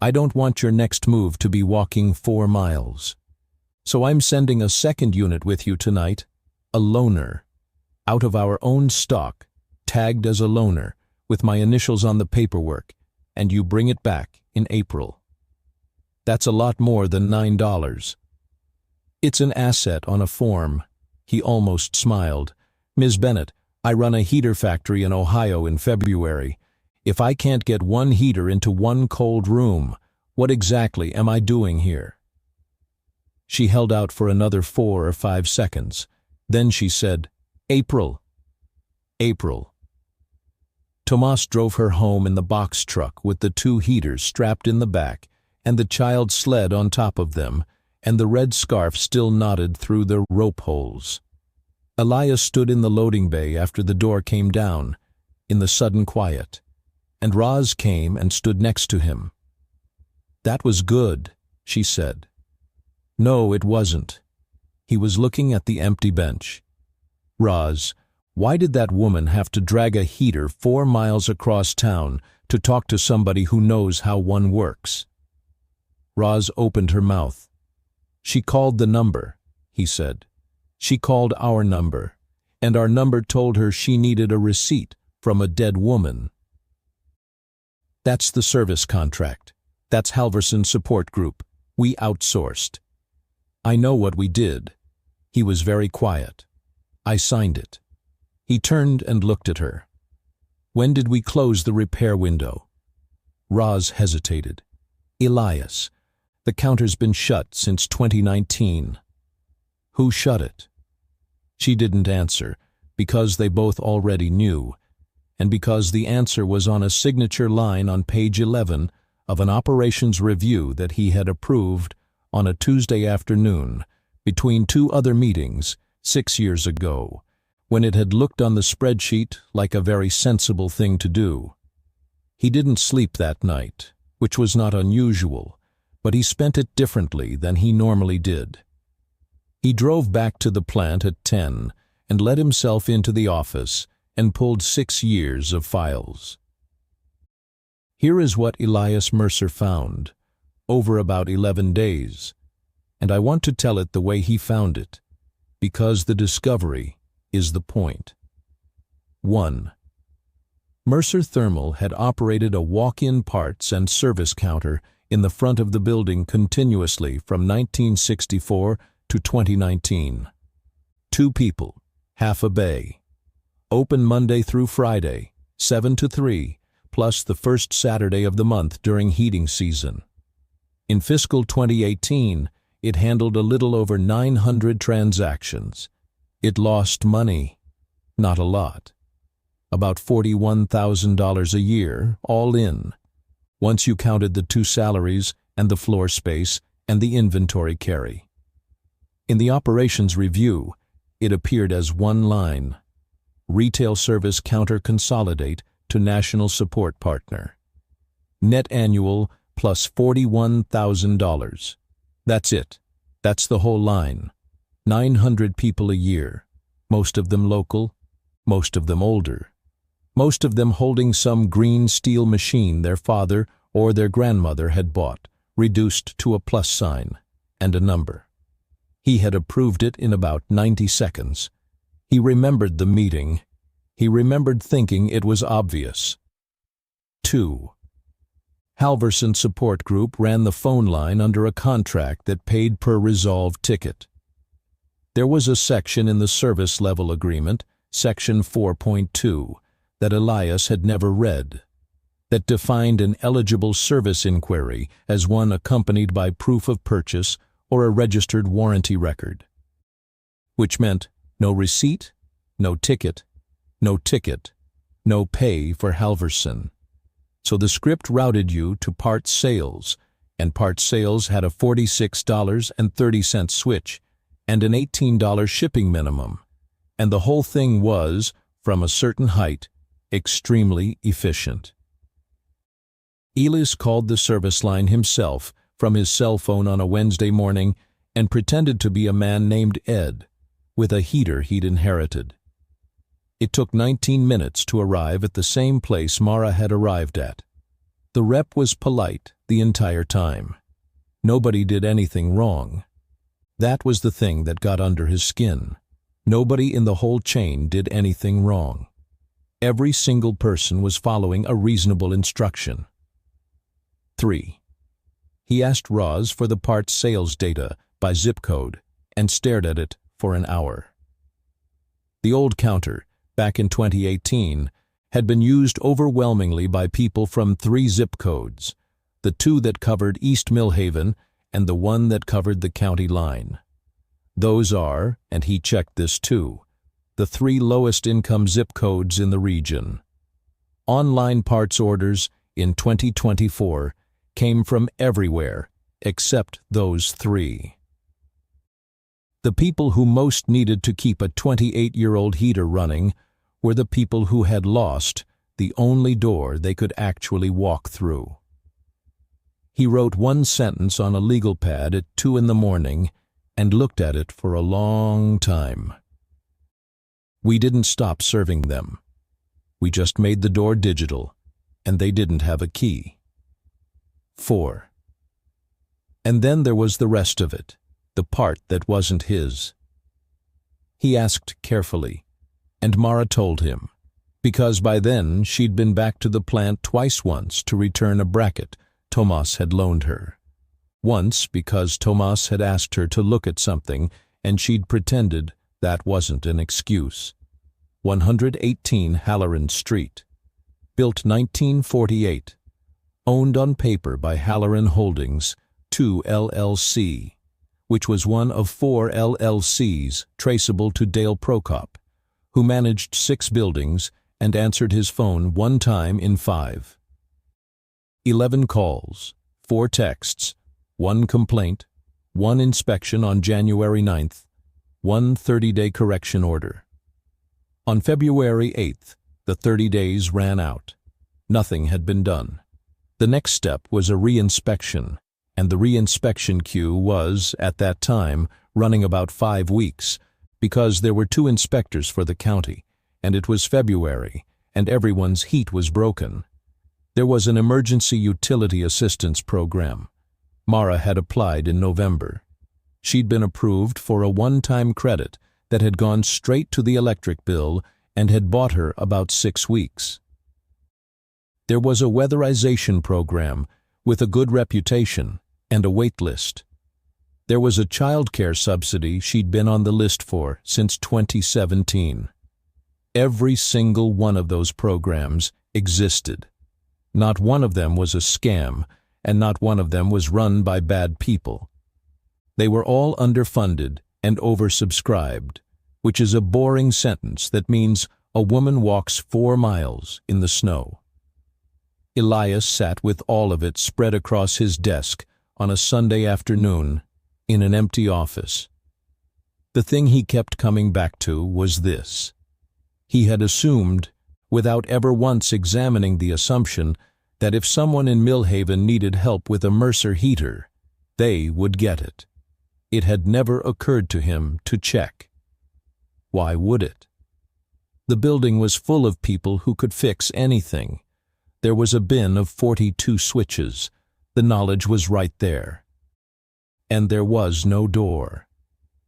I don't want your next move to be walking 4 miles. So I'm sending a second unit with you tonight, a loaner, out of our own stock, tagged as a loaner, with my initials on the paperwork, and you bring it back in April. That's a lot more than $9. It's an asset on a form." He almost smiled. "Ms. Bennett, I run a heater factory in Ohio in February. If I can't get 1 heater into 1 cold room, what exactly am I doing here?" She held out for another 4 or 5 seconds. Then she said, "April." April. Tomas drove her home in the box truck with the 2 heaters strapped in the back and the child's sled on top of them, and the red scarf still knotted through the rope holes. Elias stood in the loading bay after the door came down, in the sudden quiet, and Roz came and stood next to him. "That was good," she said. "No, it wasn't." He was looking at the empty bench. "Roz, why did that woman have to drag a heater 4 miles across town to talk to somebody who knows how one works?" Roz opened her mouth. "She called the number," he said. "She called our number, and our number told her she needed a receipt from a dead woman." "That's the service contract. That's Halverson Support Group. We outsourced. I know what we did." He was very quiet. "I signed it." He turned and looked at her. "When did we close the repair window?" Roz hesitated. "Elias, the counter's been shut since 2019. "Who shut it?" She didn't answer, because they both already knew, and because the answer was on a signature line on page 11 of an operations review that he had approved on a Tuesday afternoon between two other meetings 6 years ago, when it had looked on the spreadsheet like a very sensible thing to do. He didn't sleep that night, which was not unusual, but he spent it differently than he normally did. He drove back to the plant at 10 and let himself into the office and pulled 6 years of files. Here is what Elias Mercer found, over about 11 days, and I want to tell it the way he found it, because the discovery is the point. 1. Mercer Thermal had operated a walk-in parts and service counter in the front of the building continuously from 1964 to 2019. 2 people, half a bay. Open Monday through Friday, 7 to 3, plus the first Saturday of the month during heating season. In fiscal 2018, it handled a little over 900 transactions. It lost money, not a lot. About $41,000 a year, all in, once you counted the 2 salaries and the floor space and the inventory carry. In the operations review, it appeared as one line: Retail Service Counter Consolidate to National Support Partner. Net annual plus $41,000. That's it. That's the whole line. 900 people a year, most of them local, most of them older, most of them holding some green steel machine their father or their grandmother had bought, reduced to a plus sign and a number. He had approved it in about 90 seconds. He remembered the meeting. He remembered thinking it was obvious. 2. Halverson Support Group ran the phone line under a contract that paid per resolved ticket. There was a section in the service level agreement, section 4.2, that Elias had never read, that defined an eligible service inquiry as one accompanied by proof of purchase or a registered warranty record, which meant no receipt, no ticket, no pay for Halverson. So the script routed you to parts sales, and parts sales had a $46.30 switch and an $18 shipping minimum, and the whole thing was, from a certain height, extremely efficient. Elias called the service line himself from his cell phone on a Wednesday morning and pretended to be a man named Ed, with a heater he'd inherited. It took 19 minutes to arrive at the same place Mara had arrived at. The rep was polite the entire time. Nobody did anything wrong. That was the thing that got under his skin. Nobody in the whole chain did anything wrong. Every single person was following a reasonable instruction. 3. He asked Roz for the parts sales data by zip code and stared at it for an hour. The old counter, back in 2018, had been used overwhelmingly by people from 3 zip codes, the 2 that covered East Millhaven and the 1 that covered the county line. Those are, and he checked this too, the 3 lowest income zip codes in the region. Online parts orders in 2024 came from everywhere except those 3. The people who most needed to keep a 28-year-old heater running were the people who had lost the only door they could actually walk through. He wrote one sentence on a legal pad at 2 in the morning and looked at it for a long time. We didn't stop serving them. We just made the door digital, and they didn't have a key. 4. And then there was the rest of it, the part that wasn't his. He asked carefully, and Mara told him, because by then she'd been back to the plant twice, once to return a bracket Tomas had loaned her. Once because Tomas had asked her to look at something and she'd pretended that wasn't an excuse. 118 Halloran Street. Built 1948. Owned on paper by Halloran Holdings, 2 LLC, which was one of 4 LLCs traceable to Dale Prokop, who managed 6 buildings and answered his phone 1 time in 5. 11 calls, 4 texts, 1 complaint, 1 inspection on January 9th, 1 30-day correction order. On February 8th, the 30 days ran out. Nothing had been done. The next step was a re-inspection, and the re-inspection queue was, at that time, running about 5 weeks, because there were 2 inspectors for the county, and it was February, and everyone's heat was broken. There was an emergency utility assistance program. Mara had applied in November. She'd been approved for a one-time credit that had gone straight to the electric bill and had bought her about 6 weeks. There was a weatherization program with a good reputation and a wait list. There was a child care subsidy she'd been on the list for since 2017. Every single one of those programs existed. Not one of them was a scam, and not one of them was run by bad people. They were all underfunded and oversubscribed, which is a boring sentence that means a woman walks 4 miles in the snow. Elias sat with all of it spread across his desk on a Sunday afternoon in an empty office. The thing he kept coming back to was this. He had assumed, without ever once examining the assumption, that if someone in Millhaven needed help with a Mercer heater, they would get it. It had never occurred to him to check. Why would it? The building was full of people who could fix anything. There was a bin of 42 switches. The knowledge was right there. And there was no door.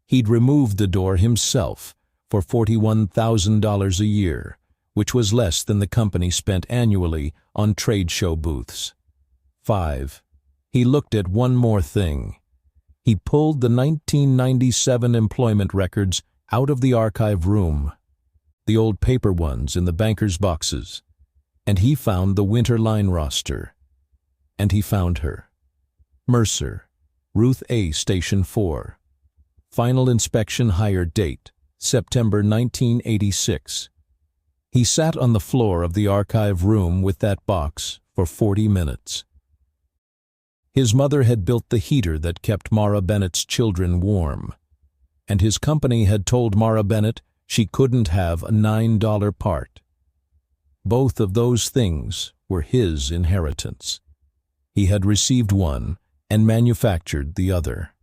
He'd removed the door himself for $41,000 a year, which was less than the company spent annually on trade show booths. 5. He looked at one more thing. He pulled the 1997 employment records out of the archive room, the old paper ones in the banker's boxes, and he found the winter line roster. And he found her. Mercer, Ruth A. Station 4. Final inspection hire date, September 1986. He sat on the floor of the archive room with that box for 40 minutes. His mother had built the heater that kept Mara Bennett's children warm, and his company had told Mara Bennett she couldn't have a $9 part. Both of those things were his inheritance. He had received one and manufactured the other.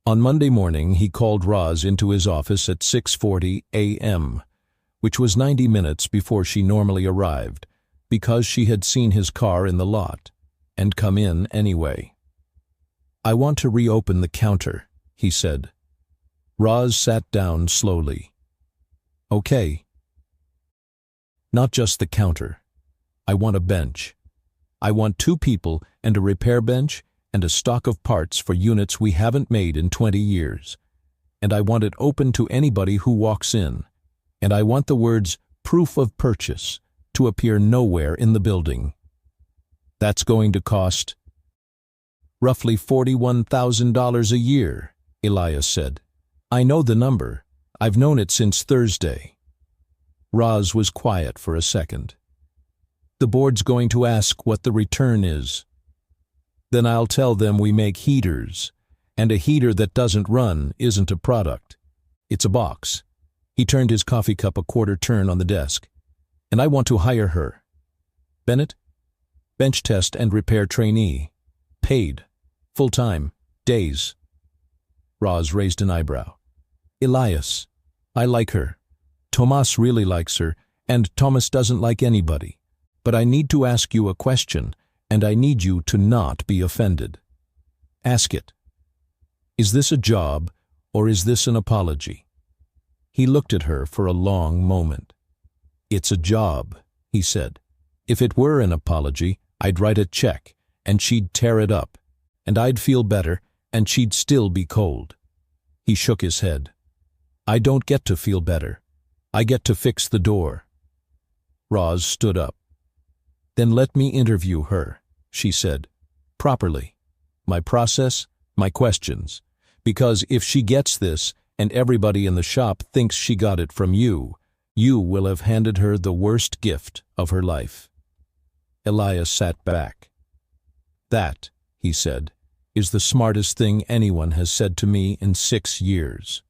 On Monday morning, he called Roz into his office at 6:40 a.m., which was 90 minutes before she normally arrived, because she had seen his car in the lot and come in anyway. "I want to reopen the counter," he said. Roz sat down slowly. "Okay." "Not just the counter. I want a bench. I want 2 people and a repair bench and a stock of parts for units we haven't made in 20 years. And I want it open to anybody who walks in. And I want the words proof of purchase to appear nowhere in the building. That's going to cost roughly $41,000 a year, Elias said. "I know the number. I've known it since Thursday." Roz was quiet for a second. "The board's going to ask what the return is. Then I'll tell them we make heaters, and a heater that doesn't run isn't a product. It's a box." He turned his coffee cup a quarter turn on the desk. "And I want to hire her. Bennett? Bench test and repair trainee. Paid. Full-time. Days." Roz raised an eyebrow. "Elias, I like her. Tomas really likes her, and Thomas doesn't like anybody. But I need to ask you a question, and I need you to not be offended." "Ask it." "Is this a job, or is this an apology?" He looked at her for a long moment. "It's a job," he said. "If it were an apology, I'd write a check, and she'd tear it up, and I'd feel better, and she'd still be cold." He shook his head. "I don't get to feel better. I get to fix the door. Roz stood up. Then let me interview her, she said. Properly. My process, my questions. Because if she gets this, and everybody in the shop thinks she got it from you, you will have handed her the worst gift of her life. Elias sat back. That, he said, is the smartest thing anyone has said to me in 6 years.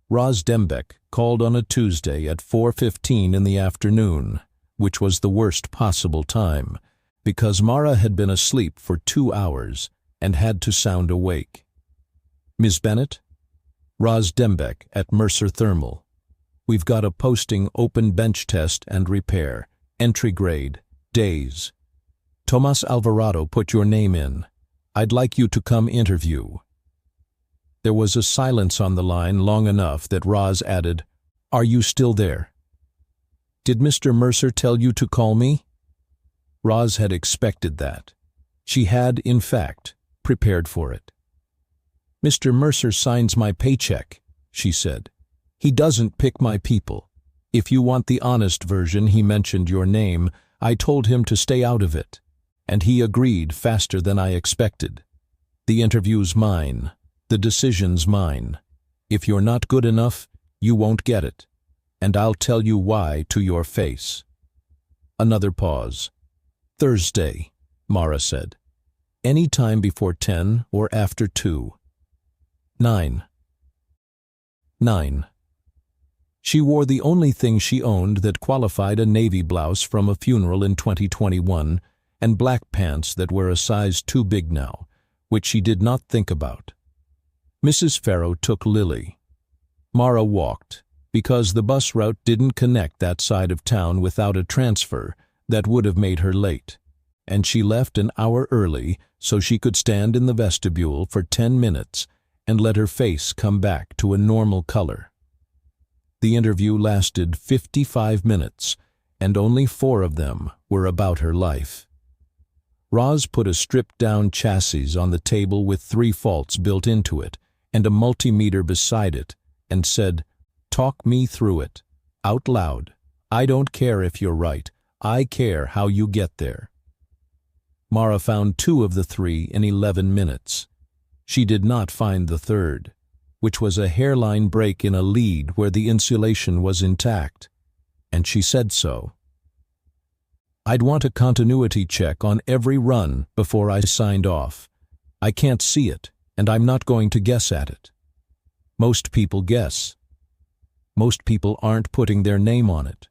Roz Dembeck called on a Tuesday at 4:15 in the afternoon, which was the worst possible time, because Mara had been asleep for 2 hours and had to sound awake. Ms. Bennett? Roz Dembeck at Mercer Thermal. We've got a posting open bench test and repair, entry grade, days. Tomas Alvarado put your name in. I'd like you to come interview. There was a silence on the line long enough that Roz added, Are you still there? Did Mr. Mercer tell you to call me? Roz had expected that. She had, in fact, prepared for it. Mr. Mercer signs my paycheck, she said. He doesn't pick my people. If you want the honest version, he mentioned your name. I told him to stay out of it. And he agreed faster than I expected. The interview's mine. The decision's mine. If you're not good enough, you won't get it. And I'll tell you why to your face. Another pause. Thursday, Mara said. Any time before 10 or after 2. 9. She wore the only thing she owned that qualified a navy blouse from a funeral in 2021 and black pants that were a size too big now, which she did not think about. Mrs. Farrow took Lily. Mara walked, because the bus route didn't connect that side of town without a transfer that would have made her late, and she left an hour early so she could stand in the vestibule for 10 minutes and let her face come back to a normal color. The interview lasted 55 minutes, and only 4 of them were about her life. Roz put a stripped-down chassis on the table with 3 faults built into it and a multimeter beside it, and said, Talk me through it, out loud. I don't care if you're right. I care how you get there. Mara found 2 of the 3 in 11 minutes. She did not find the 3rd, which was a hairline break in a lead where the insulation was intact, and she said so. I'd want a continuity check on every run before I signed off. I can't see it, and I'm not going to guess at it. Most people guess. Most people aren't putting their name on it.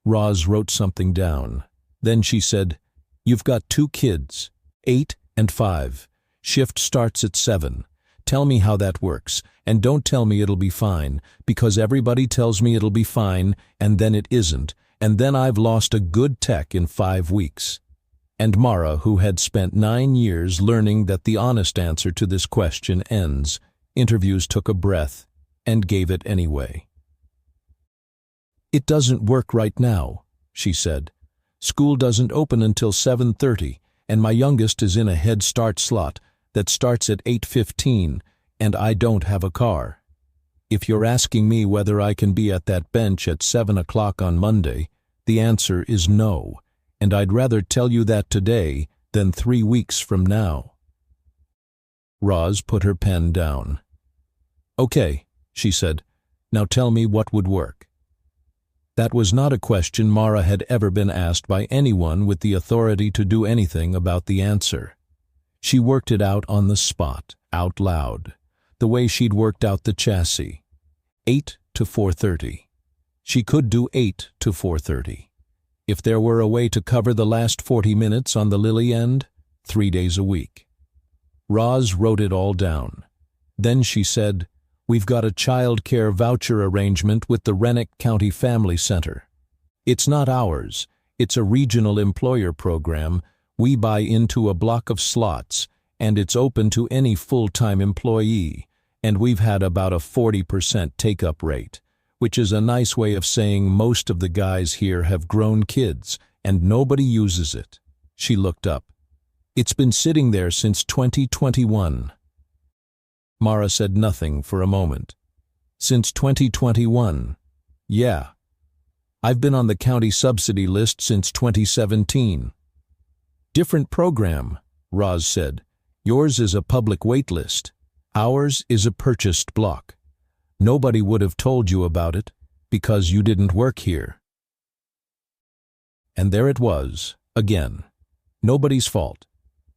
Roz wrote something down. Then she said, You've got 2 kids, 8 and 5. Shift starts at 7. Tell me how that works, and don't tell me it'll be fine, because everybody tells me it'll be fine, and then it isn't, and then I've lost a good tech in 5 weeks. And Mara, who had spent 9 years learning that the honest answer to this question ends, interviews took a breath and gave it anyway. It doesn't work right now, she said. School doesn't open until 7:30, and my youngest is in a Head Start slot that starts at 8:15, and I don't have a car. If you're asking me whether I can be at that bench at 7 o'clock on Monday, the answer is no, and I'd rather tell you that today than 3 weeks from now. Roz put her pen down. Okay, she said. Now tell me what would work. That was not a question Mara had ever been asked by anyone with the authority to do anything about the answer. She worked it out on the spot, out loud, the way she'd worked out the chassis. 8 to 4:30. She could do 8 to 4:30. If there were a way to cover the last 40 minutes on the Lily end, 3 days a week. Roz wrote it all down. Then she said, We've got a child care voucher arrangement with the Rennick County Family Center. It's not ours. It's a regional employer program. We buy into a block of slots, and it's open to any full-time employee, and we've had about a 40% take-up rate, which is a nice way of saying most of the guys here have grown kids, and nobody uses it. She looked up. It's been sitting there since 2021. Mara said nothing for a moment. Since 2021, Yeah. I've been on the county subsidy list since 2017. Different program, Roz said. Yours is a public wait list. Ours is a purchased block. Nobody would have told you about it because you didn't work here. And there it was, again. Nobody's fault.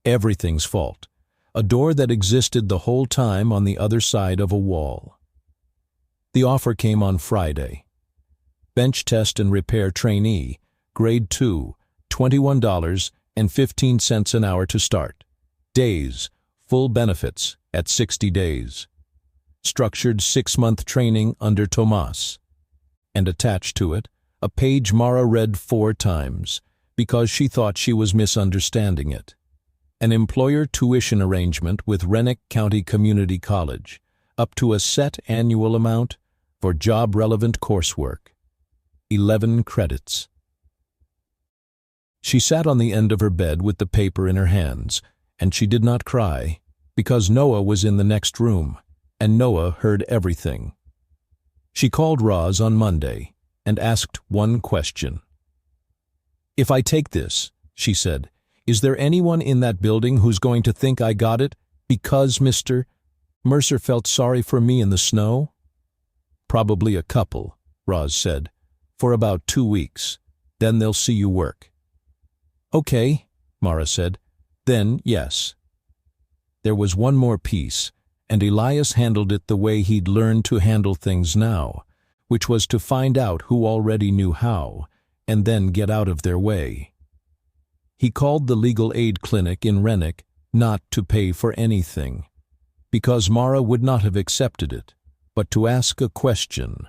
Everything's fault. A door that existed the whole time on the other side of a wall. The offer came on Friday. Bench test and repair trainee, grade 2, $21.15 an hour to start. Days, full benefits at 60 days. Structured 6-month training under Tomas. And attached to it, a page Mara read 4 times because she thought she was misunderstanding it. An employer tuition arrangement with Rennick County Community College, up to a set annual amount for job-relevant coursework. 11 credits. She sat on the end of her bed with the paper in her hands, and she did not cry, because Noah was in the next room, and Noah heard everything. She called Roz on Monday and asked one question. "If I take this," she said, "is there anyone in that building who's going to think I got it because Mr. Mercer felt sorry for me in the snow?" "Probably a couple," Roz said, "for about 2 weeks. Then they'll see you work." "Okay," Mara said. "Then, yes." There was one more piece, and Elias handled it the way he'd learned to handle things now, which was to find out who already knew how, and then get out of their way. He called the legal aid clinic in Rennick not to pay for anything, because Mara would not have accepted it, but to ask a question.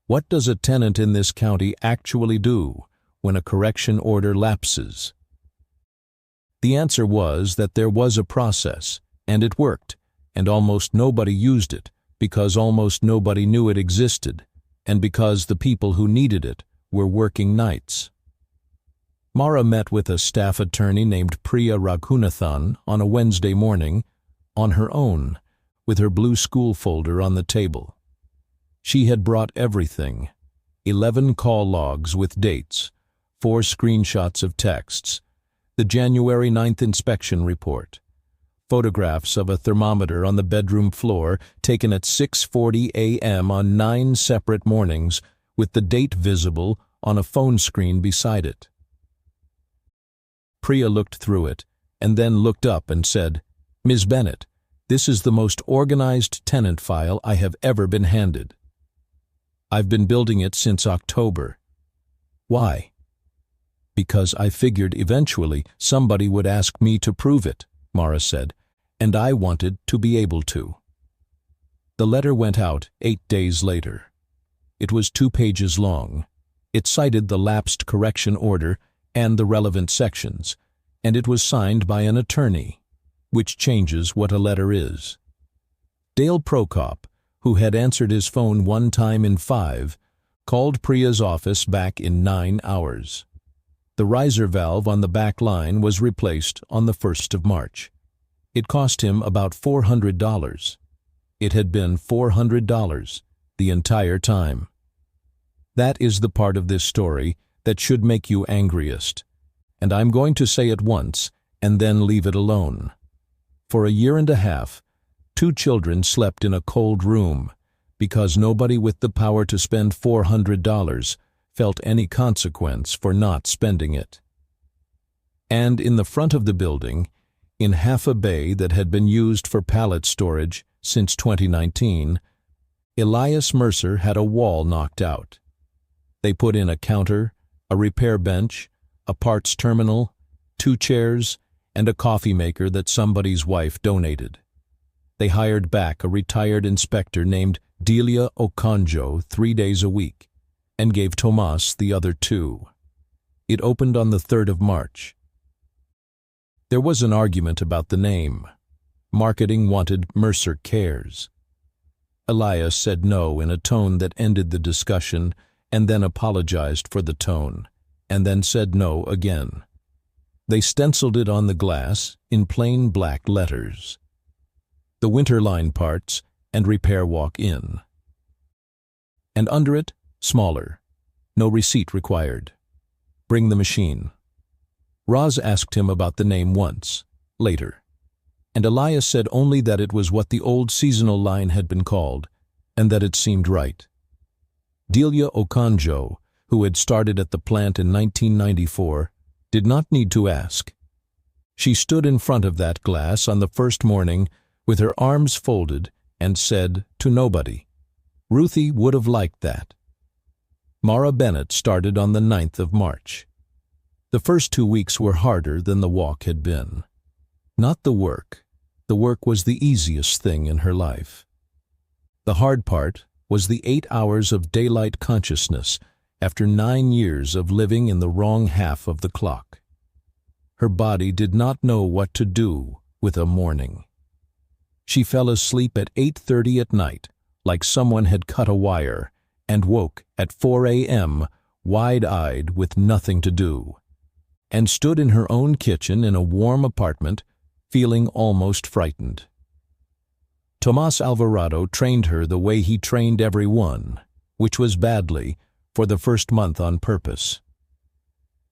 What does a tenant in this county actually do when a correction order lapses? The answer was that there was a process, and it worked, and almost nobody used it because almost nobody knew it existed, and because the people who needed it were working nights. Mara met with a staff attorney named Priya Raghunathan on a Wednesday morning, on her own, with her blue school folder on the table. She had brought everything: 11 call logs with dates, 4 screenshots of texts, the January 9th inspection report, photographs of a thermometer on the bedroom floor taken at 6:40 a.m. on 9 separate mornings with the date visible on a phone screen beside it. Priya looked through it and then looked up and said, "Ms. Bennett, this is the most organized tenant file I have ever been handed. I've been building it since October." "Why?" "Because I figured eventually somebody would ask me to prove it," Mara said, "and I wanted to be able to." The letter went out 8 days later. It was 2 pages long. It cited the lapsed correction order and the relevant sections, and it was signed by an attorney, which changes what a letter is. Dale Prokop, who had answered his phone 1 time in 5, called Priya's office back in 9 hours. The riser valve on the back line was replaced on the 1st of March. It cost him about $400. It had been $400 the entire time. That is the part of this story that should make you angriest, and I'm going to say it once and then leave it alone. For a year and a half, 2 children slept in a cold room because nobody with the power to spend $400 felt any consequence for not spending it. And in the front of the building, in half a bay that had been used for pallet storage since 2019, Elias Mercer had a wall knocked out. They put in a counter, a repair bench, a parts terminal, 2 chairs, and a coffee maker that somebody's wife donated. They hired back a retired inspector named Delia Okonjo 3 days a week, and gave Tomas the other 2. It opened on the 3rd of March. There was an argument about the name. Marketing wanted Mercer Cares. Elias said no in a tone that ended the discussion, and then apologized for the tone, and then said no again. They stenciled it on the glass in plain black letters. The Winterline Parts and Repair Walk-In. And under it, Smaller. No receipt required. Bring the machine. Roz asked him about the name once, later, and Elias said only that it was what the old seasonal line had been called, and that it seemed right. Delia Okonjo, who had started at the plant in 1994, did not need to ask. She stood in front of that glass on the first morning with her arms folded and said to nobody, "Ruthie would have liked that." Mara Bennett started on the 9th of March. The first 2 weeks were harder than the walk had been. Not the work. The work was the easiest thing in her life. The hard part was the 8 hours of daylight consciousness after 9 years of living in the wrong half of the clock. Her body did not know what to do with a morning. She fell asleep at 8:30 at night, like someone had cut a wire, and woke at 4 a.m., wide-eyed with nothing to do, and stood in her own kitchen in a warm apartment, feeling almost frightened. Tomas Alvarado trained her the way he trained everyone, which was badly, for the first month on purpose.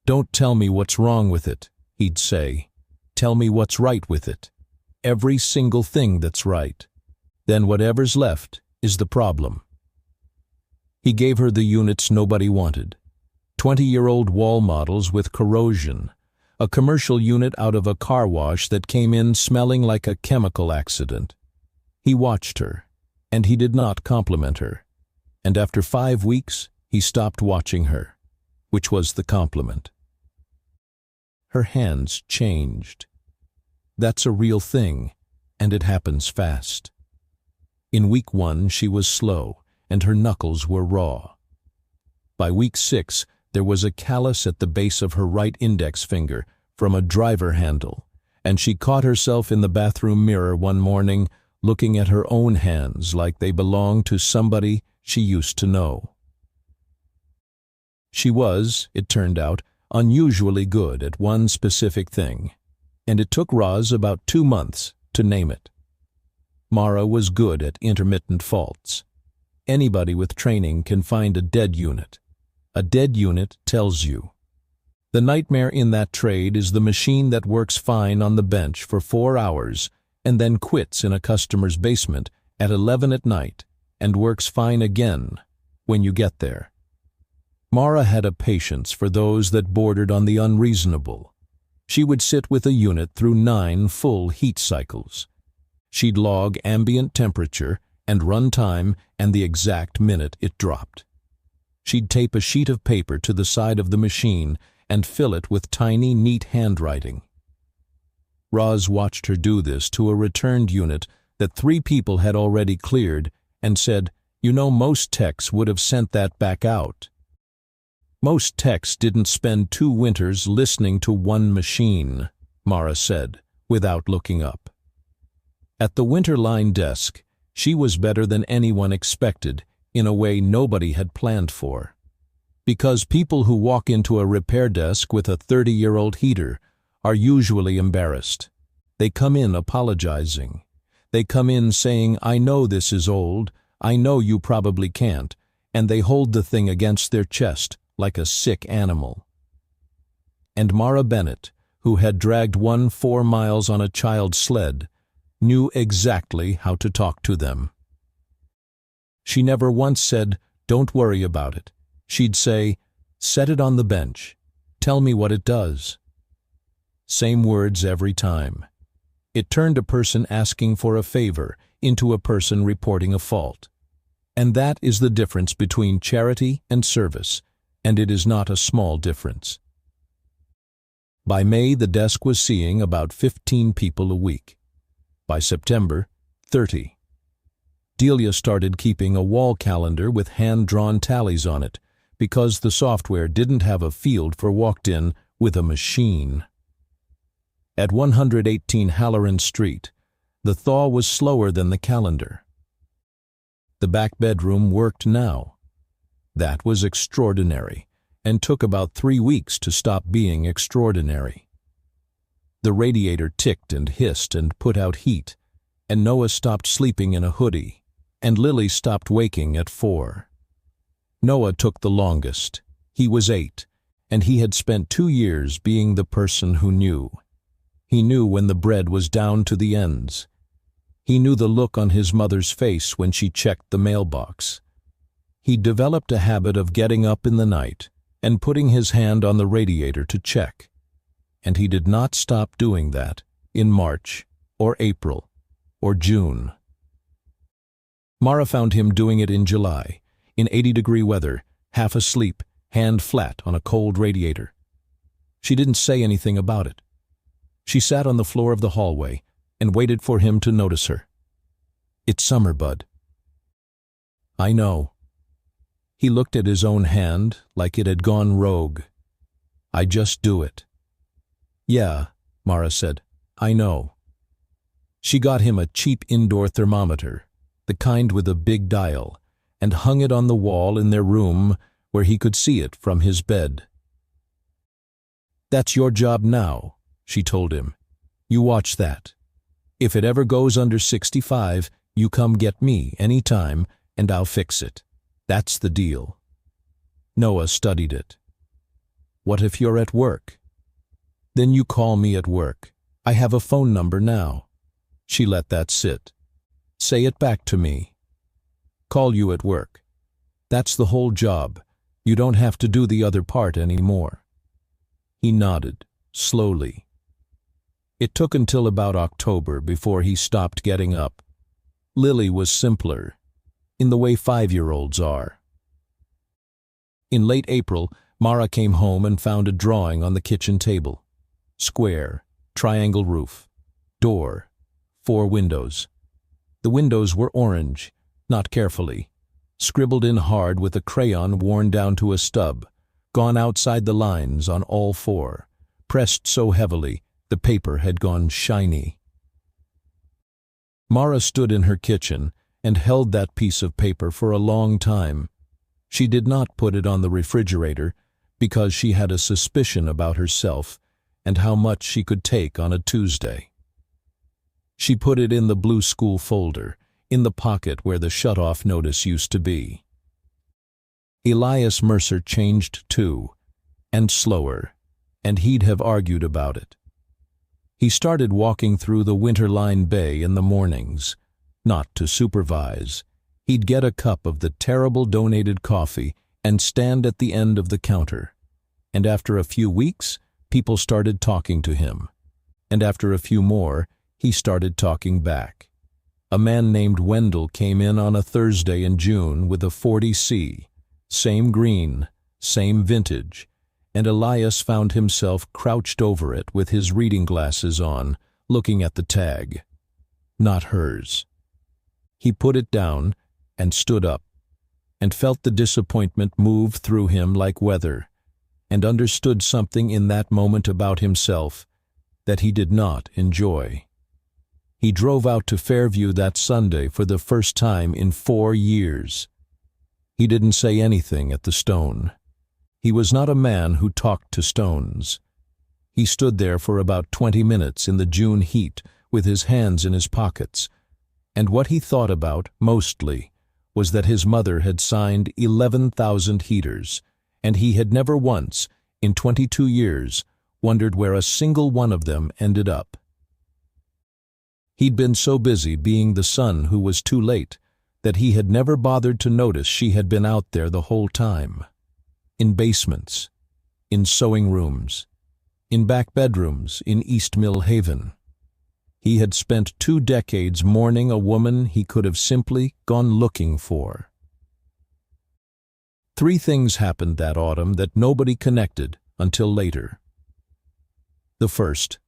"Don't tell me what's wrong with it," he'd say. "Tell me what's right with it. Every single thing that's right. Then whatever's left is the problem." He gave her the units nobody wanted. 20-year-old wall models with corrosion, a commercial unit out of a car wash that came in smelling like a chemical accident. He watched her, and he did not compliment her. And after 5 weeks, he stopped watching her, which was the compliment. Her hands changed. That's a real thing, and it happens fast. In week 1, she was slow, and her knuckles were raw. By week 6, there was a callus at the base of her right index finger from a driver handle, and she caught herself in the bathroom mirror one morning looking at her own hands like they belonged to somebody she used to know. She was, it turned out, unusually good at one specific thing, and it took Roz about 2 months to name it. Mara was good at intermittent faults. Anybody with training can find a dead unit. A dead unit tells you. The nightmare in that trade is the machine that works fine on the bench for 4 hours and then quits in a customer's basement at 11 at night and works fine again when you get there. Mara had a patience for those that bordered on the unreasonable. She would sit with a unit through 9 full heat cycles. She'd log ambient temperature and run time and the exact minute it dropped. She'd tape a sheet of paper to the side of the machine and fill it with tiny, neat handwriting. Roz watched her do this to a returned unit that 3 people had already cleared and said, "You know, most techs would have sent that back out." Most techs didn't spend 2 winters listening to one machine, Mara said, without looking up. At the winter line desk, she was better than anyone expected in a way nobody had planned for. Because people who walk into a repair desk with a 30-year-old heater are usually embarrassed. They come in apologizing. They come in saying, "I know this is old, I know you probably can't," and they hold the thing against their chest like a sick animal. And Mara Bennett, who had dragged one 4 miles on a child's sled, knew exactly how to talk to them. She never once said, "Don't worry about it." She'd say, "Set it on the bench. Tell me what it does." Same words every time. It turned a person asking for a favor into a person reporting a fault. And that is the difference between charity and service, and it is not a small difference. By May, the desk was seeing about 15 people a week. By September, 30. Delia started keeping a wall calendar with hand-drawn tallies on it because the software didn't have a field for walked-in with a machine. At 118 Halloran Street, the thaw was slower than the calendar. The back bedroom worked now. That was extraordinary, and took about 3 weeks to stop being extraordinary. The radiator ticked and hissed and put out heat, and Noah stopped sleeping in a hoodie, and Lily stopped waking at 4. Noah took the longest. He was 8, and he had spent 2 years being the person who knew. He knew when the bread was down to the ends. He knew the look on his mother's face when she checked the mailbox. He developed a habit of getting up in the night and putting his hand on the radiator to check. And he did not stop doing that in March or April or June. Mara found him doing it in July, in 80-degree weather, half asleep, hand flat on a cold radiator. She didn't say anything about it. She sat on the floor of the hallway and waited for him to notice her. "It's summer, bud." "I know." He looked at his own hand like it had gone rogue. "I just do it." "Yeah," Mara said, "I know." She got him a cheap indoor thermometer, the kind with a big dial, and hung it on the wall in their room where he could see it from his bed. "That's your job now," she told him. "You watch that. If it ever goes under 65, you come get me any time and I'll fix it. That's the deal." Noah studied it. "What if you're at work?" "Then you call me at work. I have a phone number now." She let that sit. "Say it back to me." "Call you at work. That's the whole job. You don't have to do the other part anymore." He nodded, slowly. It took until about October before he stopped getting up. Lily was simpler, in the way 5-year-olds are. In late April, Mara came home and found a drawing on the kitchen table. Square, triangle roof, door, 4 windows. The windows were orange, not carefully, scribbled in hard with a crayon worn down to a stub, gone outside the lines on all 4, pressed so heavily the paper had gone shiny. Mara stood in her kitchen and held that piece of paper for a long time. She did not put it on the refrigerator because she had a suspicion about herself and how much she could take on a Tuesday. She put it in the blue school folder, in the pocket where the shut-off notice used to be. Elias Mercer changed too, and slower, and he'd have argued about it. He started walking through the Winterline Bay in the mornings, not to supervise. He'd get a cup of the terrible donated coffee and stand at the end of the counter. And after a few weeks, people started talking to him. And after a few more, he started talking back. A man named Wendell came in on a Thursday in June with a 40C, same green, same vintage, and Elias found himself crouched over it with his reading glasses on, looking at the tag. Not hers. He put it down and stood up, and felt the disappointment move through him like weather, and understood something in that moment about himself that he did not enjoy. He drove out to Fairview that Sunday for the first time in 4 years. He didn't say anything at the stone. He was not a man who talked to stones. He stood there for about 20 minutes in the June heat with his hands in his pockets, and what he thought about, mostly, was that his mother had signed 11,000 heaters, and he had never once, in 22 years, wondered where a single one of them ended up. He'd been so busy being the son who was too late that he had never bothered to notice she had been out there the whole time. In basements, in sewing rooms, in back bedrooms in East Mill Haven. He had spent 2 decades mourning a woman he could have simply gone looking for. 3 things happened that autumn that nobody connected until later. The first,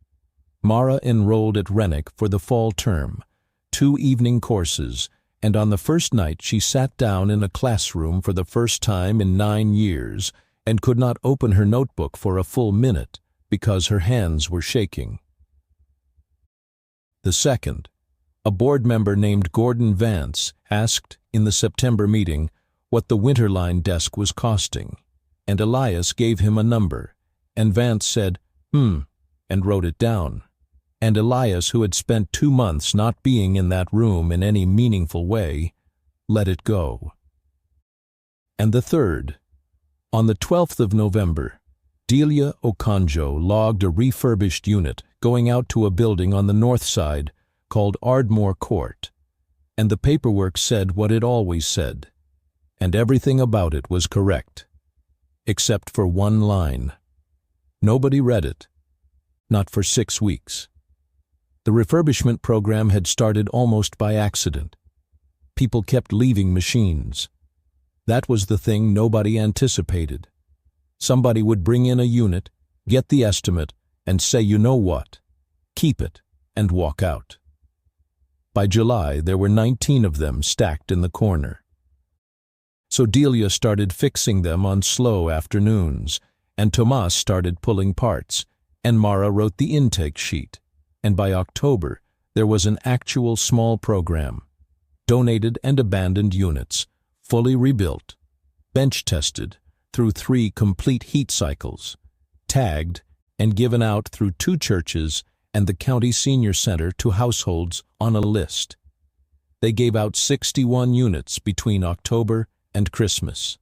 Mara enrolled at Rennick for the fall term, 2 evening courses, and on the first night she sat down in a classroom for the first time in 9 years and could not open her notebook for a full minute because her hands were shaking. The second, a board member named Gordon Vance asked in the September meeting what the Winterline desk was costing, and Elias gave him a number, and Vance said, and wrote it down. And Elias, who had spent 2 months not being in that room in any meaningful way, let it go. And the third, on the 12th of November, Delia Okonjo logged a refurbished unit going out to a building on the north side called Ardmore Court, and the paperwork said what it always said, and everything about it was correct, except for one line. Nobody read it, not for 6 weeks. The refurbishment program had started almost by accident. People kept leaving machines. That was the thing nobody anticipated. Somebody would bring in a unit, get the estimate, and say, you know what, keep it, and walk out. By July, there were 19 of them stacked in the corner. So Delia started fixing them on slow afternoons, and Tomas started pulling parts, and Mara wrote the intake sheet, and by October, there was an actual small program. Donated and abandoned units, fully rebuilt, bench-tested through 3 complete heat cycles, tagged and given out through 2 churches and the county senior center to households on a list. They gave out 61 units between October and Christmas.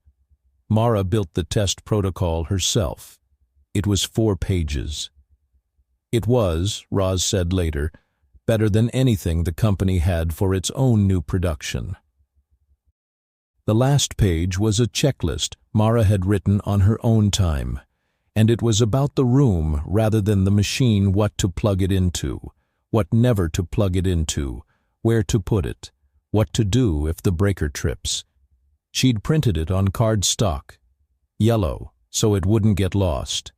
Mara built the test protocol herself. It was 4 pages. It was, Roz said later, better than anything the company had for its own new production. The last page was a checklist Mara had written on her own time, and it was about the room rather than the machine, what to plug it into, what never to plug it into, where to put it, what to do if the breaker trips. She'd printed it on cardstock, yellow, so it wouldn't get lost.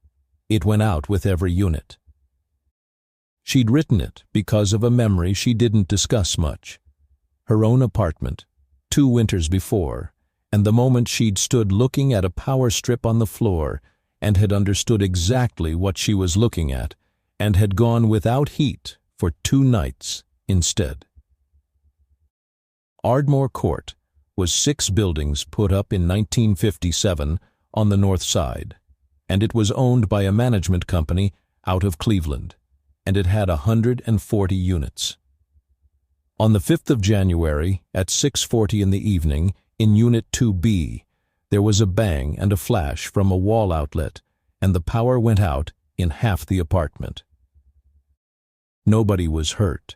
It went out with every unit. She'd written it because of a memory she didn't discuss much. Her own apartment, 2 winters before, and the moment she'd stood looking at a power strip on the floor and had understood exactly what she was looking at and had gone without heat for 2 nights instead. Ardmore Court was 6 buildings put up in 1957 on the north side, and it was owned by a management company out of Cleveland, and it had 140 units. On the 5th of January, at 6:40 in the evening, in Unit 2B, there was a bang and a flash from a wall outlet, and the power went out in half the apartment. Nobody was hurt.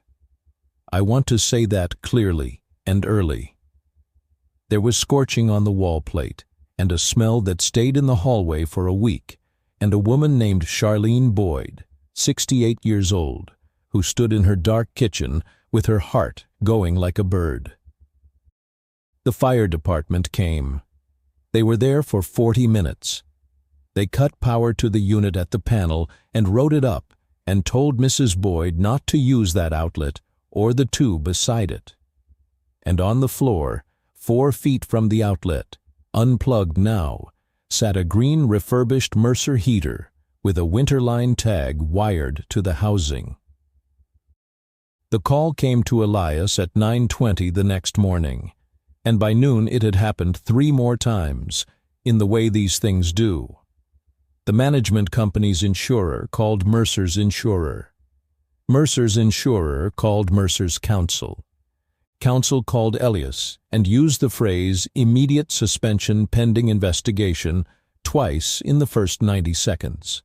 I want to say that clearly and early. There was scorching on the wall plate, and a smell that stayed in the hallway for a week, and a woman named Charlene Boyd, 68 years old, who stood in her dark kitchen with her heart going like a bird. The fire department came. They were there for 40 minutes. They cut power to the unit at the panel and wrote it up and told Mrs. Boyd not to use that outlet or the 2 beside it. And on the floor, 4 feet from the outlet, unplugged now, sat a green refurbished Mercer heater with a Winterline tag wired to the housing. The call came to Elias at 9:20 the next morning, and by noon it had happened 3 more times, in the way these things do. The management company's insurer called Mercer's insurer. Mercer's insurer called Mercer's counsel. Counsel called Elias and used the phrase immediate suspension pending investigation twice in the first 90 seconds.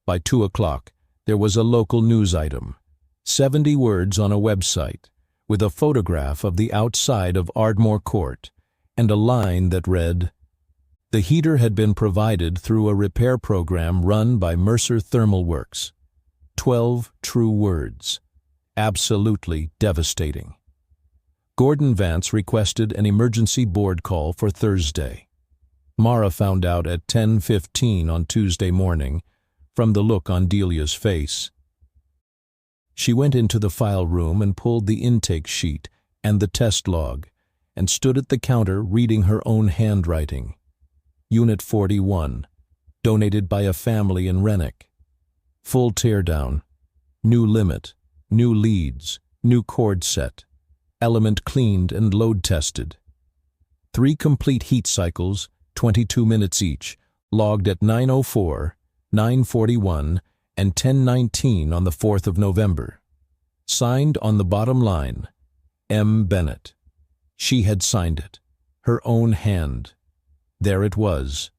By 2 o'clock, there was a local news item, 70 words on a website, with a photograph of the outside of Ardmore Court, and a line that read, "The heater had been provided through a repair program run by Mercer Thermal Works." 12 true words. Absolutely devastating. Gordon Vance requested an emergency board call for Thursday. Mara found out at 10:15 on Tuesday morning, from the look on Delia's face. She went into the file room and pulled the intake sheet and the test log, and stood at the counter reading her own handwriting. Unit 41, donated by a family in Rennick. Full teardown, new limit, new leads, new cord set, element cleaned and load tested. 3 complete heat cycles, 22 minutes each, logged at 9:04, 9:41, and 10:19 on the 4th of November. Signed on the bottom line, M. Bennett. She had signed it, her own hand. There it was.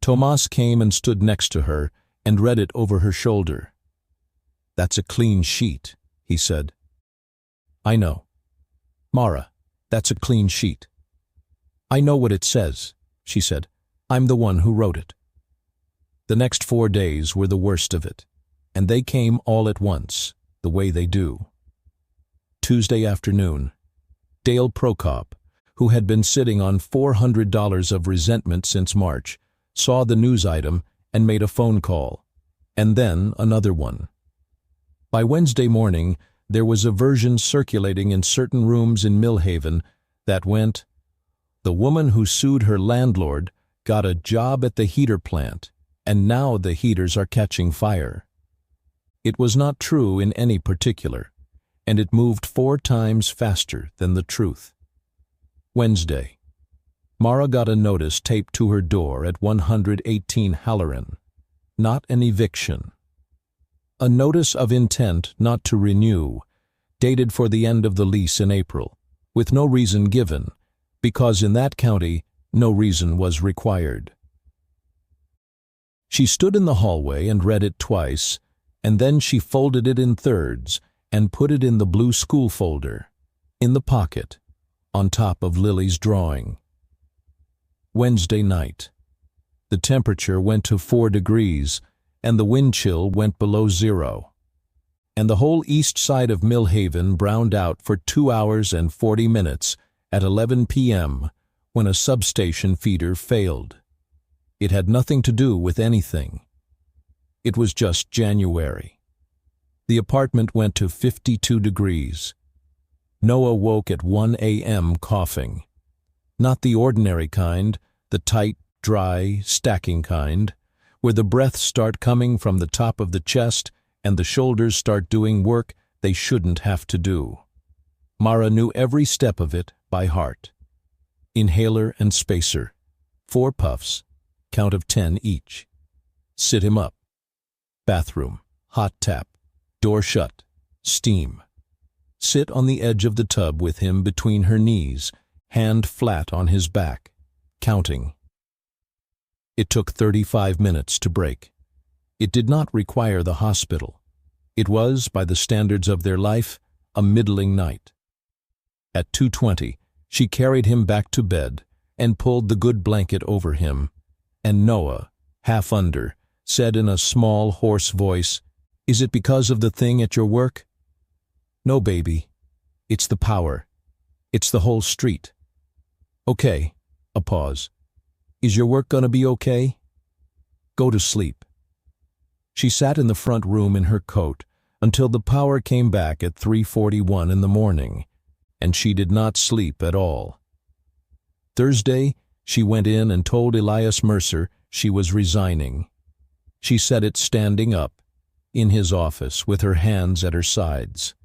Tomas came and stood next to her and read it over her shoulder. "That's a clean sheet," he said. "I know. Mara, that's a clean sheet." "I know what it says," she said. "I'm the one who wrote it." The next 4 days were the worst of it, and they came all at once, the way they do. Tuesday afternoon, Dale Prokop, who had been sitting on $400 of resentment since March, saw the news item and made a phone call, and then another one. By Wednesday morning, there was a version circulating in certain rooms in Millhaven that went, "The woman who sued her landlord got a job at the heater plant, and now the heaters are catching fire." It was not true in any particular, and it moved 4 times faster than the truth. Wednesday, Mara got a notice taped to her door at 118 Halloran. Not an eviction. A notice of intent not to renew, dated for the end of the lease in April, with no reason given, because in that county no reason was required. She stood in the hallway and read it twice, and then she folded it in thirds and put it in the blue school folder, in the pocket, on top of Lily's drawing. Wednesday night. The temperature went to 4 degrees, and the wind chill went below 0. And the whole east side of Millhaven browned out for 2 hours and 40 minutes at 11 p.m. when a substation feeder failed. It had nothing to do with anything. It was just January. The apartment went to 52 degrees. Noah woke at 1 a.m. coughing. Not the ordinary kind, the tight, dry, stacking kind, where the breaths start coming from the top of the chest and the shoulders start doing work they shouldn't have to do. Mara knew every step of it by heart. Inhaler and spacer, 4 puffs, count of 10 each. Sit him up. Bathroom, hot tap, door shut, steam. Sit on the edge of the tub with him between her knees, hand flat on his back, counting. It took 35 minutes to break. It did not require the hospital. It was, by the standards of their life, a middling night. At 2:20, she carried him back to bed and pulled the good blanket over him, and Noah, half under, said in a small, hoarse voice, "Is it because of the thing at your work?" "No, baby. It's the power. It's the whole street." "Okay." A pause. "Is your work gonna be okay?" "Go to sleep." She sat in the front room in her coat until the power came back at 3:41 in the morning, and she did not sleep at all. Thursday, she went in and told Elias Mercer she was resigning. She said it standing up, in his office with her hands at her sides.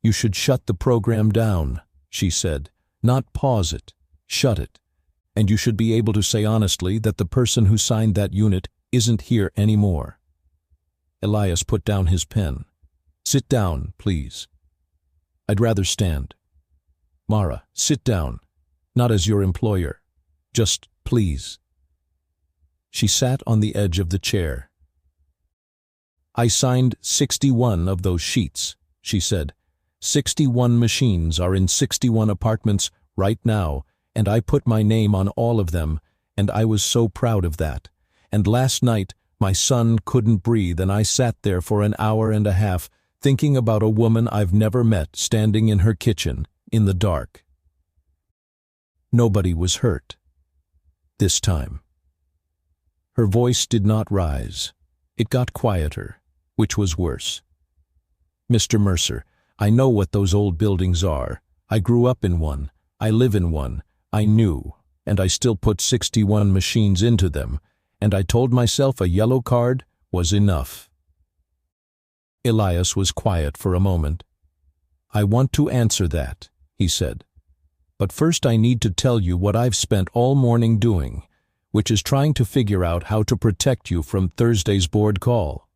"You should shut the program down," she said, "not pause it, shut it. And you should be able to say honestly that the person who signed that unit isn't here anymore." Elias put down his pen. "Sit down, please." "I'd rather stand." "Mara, sit down. Not as your employer. Just please." She sat on the edge of the chair. "I signed 61 of those sheets," she said. 61 machines are in 61 apartments right now, and I put my name on all of them, and I was so proud of that. And last night, my son couldn't breathe, and I sat there for an hour and a half thinking about a woman I've never met standing in her kitchen, in the dark. Nobody was hurt. This time. Her voice did not rise. It got quieter, which was worse. "Mr. Mercer, I know what those old buildings are. I grew up in one. I live in one. I knew, and I still put 61 machines into them, and I told myself a yellow card was enough." Elias was quiet for a moment. "I want to answer that," he said. "But first I need to tell you what I've spent all morning doing, which is trying to figure out how to protect you from Thursday's board call.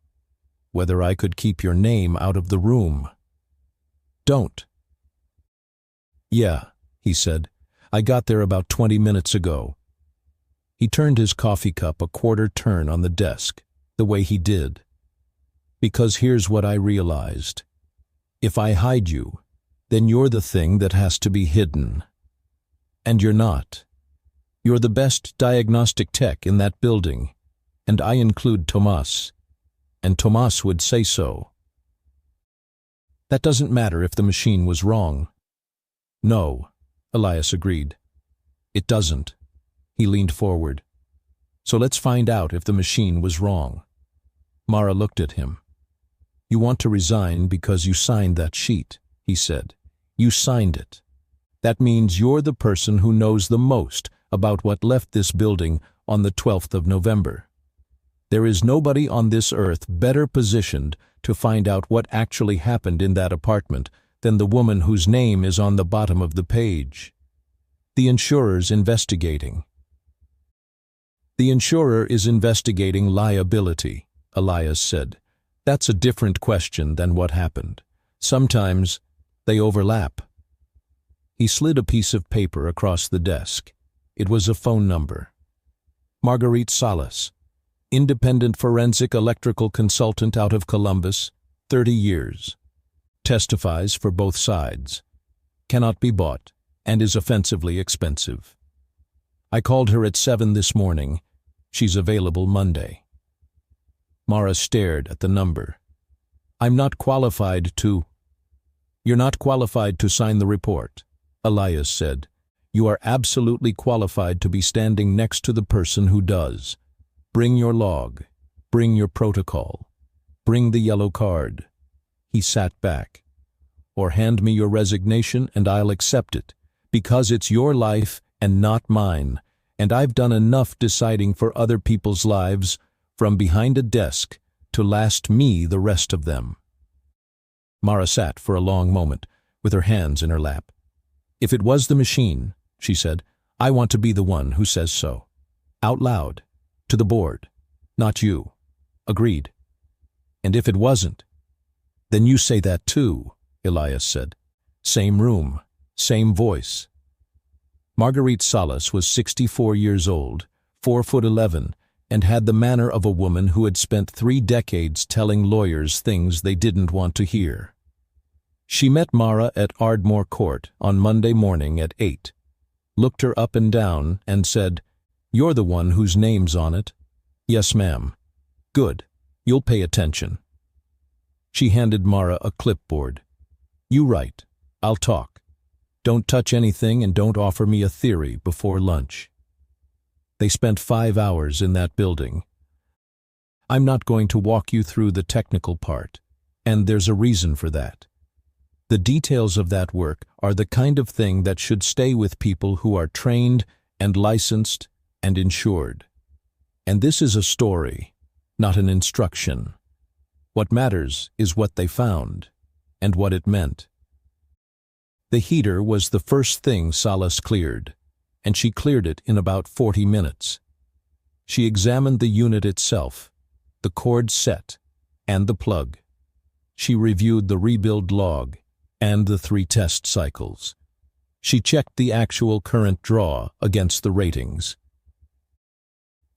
Whether I could keep your name out of the room." "Don't." "Yeah," he said. "I got there about 20 minutes ago. He turned his coffee cup a quarter turn on the desk, the way he did. Because here's what I realized. If I hide you, then you're the thing that has to be hidden. And you're not. You're the best diagnostic tech in that building, and I include Tomas. And Tomas would say so. That doesn't matter if the machine was wrong. No, Elias agreed. It doesn't. He leaned forward. So let's find out if the machine was wrong. Mara looked at him. You want to resign because you signed that sheet, he said. You signed it. That means you're the person who knows the most about what left this building on the 12th of November. There is nobody on this earth better positioned to find out what actually happened in that apartment than the woman whose name is on the bottom of the page. The insurer's investigating. The insurer is investigating liability, Elias said. That's a different question than what happened. Sometimes they overlap. He slid a piece of paper across the desk. It was a phone number. Marguerite Salas, independent forensic electrical consultant out of Columbus, 30 years. Testifies for both sides. Cannot be bought and is offensively expensive. I called her at 7 this morning. She's available Monday. Mara stared at the number. I'm not qualified to... You're not qualified to sign the report, Elias said. You are absolutely qualified to be standing next to the person who does. Bring your log. Bring your protocol. Bring the yellow card. He sat back. Or hand me your resignation and I'll accept it, because it's your life and not mine, and I've done enough deciding for other people's lives from behind a desk to last me the rest of them. Mara sat for a long moment, with her hands in her lap. If it was the machine, she said, I want to be the one who says so. Out loud, to the board, not you. Agreed. And if it wasn't, then you say that too, Elias said. Same room, same voice. Marguerite Salas was 64 years old, 4'11", and had the manner of a woman who had spent 3 decades telling lawyers things they didn't want to hear. She met Mara at Ardmore Court on Monday morning at 8, looked her up and down, and said, You're the one whose name's on it. Yes, ma'am. Good. You'll pay attention. She handed Mara a clipboard. You write. I'll talk. Don't touch anything and don't offer me a theory before lunch. They spent 5 hours in that building. I'm not going to walk you through the technical part, and there's a reason for that. The details of that work are the kind of thing that should stay with people who are trained and licensed and insured. And this is a story, not an instruction. What matters is what they found, and what it meant. The heater was the first thing Salas cleared, and she cleared it in about 40 minutes. She examined the unit itself, the cord set, and the plug. She reviewed the rebuild log and the 3 test cycles. She checked the actual current draw against the ratings.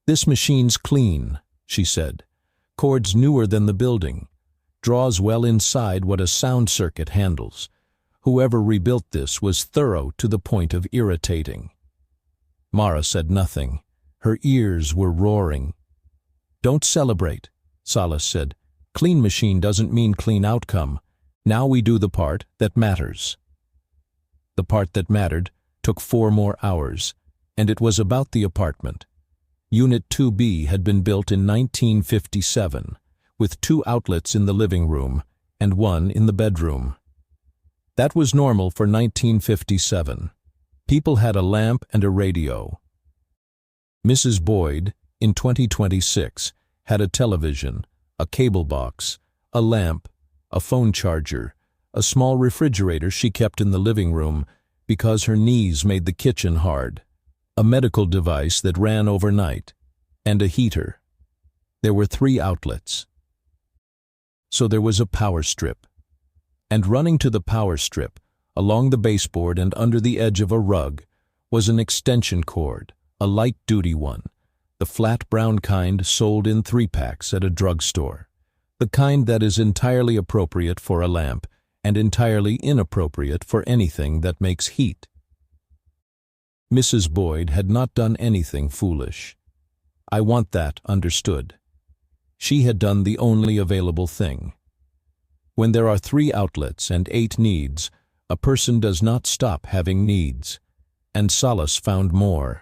This machine's clean, she said. Cords newer than the building. Draws well inside what a sound circuit handles. Whoever rebuilt this was thorough to the point of irritating. Mara said nothing. Her ears were roaring. Don't celebrate, Salas said. Clean machine doesn't mean clean outcome. Now we do the part that matters. The part that mattered took 4 more hours, and it was about the apartment. Unit 2B had been built in 1957, with 2 outlets in the living room and 1 in the bedroom. That was normal for 1957. People had a lamp and a radio. Mrs. Boyd, in 2026, had a television, a cable box, a lamp, a phone charger, a small refrigerator she kept in the living room because her knees made the kitchen hard, a medical device that ran overnight, and a heater. There were 3 outlets. So there was a power strip. And running to the power strip, along the baseboard and under the edge of a rug, was an extension cord, a light-duty one, the flat brown kind sold in 3-packs at a drugstore, the kind that is entirely appropriate for a lamp and entirely inappropriate for anything that makes heat. Mrs. Boyd had not done anything foolish. I want that understood. She had done the only available thing. When there are 3 outlets and 8 needs, a person does not stop having needs, and Solace found more.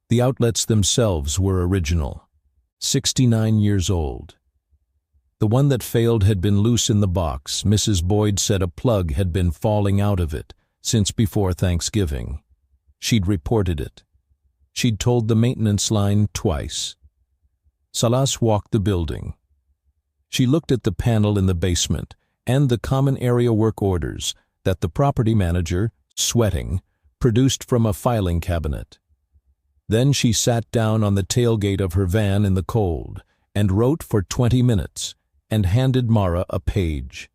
The outlets themselves were original, 69 years old. The one that failed had been loose in the box. Mrs. Boyd said a plug had been falling out of it since before Thanksgiving. She'd reported it. She'd told the maintenance line twice. Salas walked the building. She looked at the panel in the basement and the common area work orders that the property manager, sweating, produced from a filing cabinet. Then she sat down on the tailgate of her van in the cold and wrote for 20 minutes and handed Mara a page.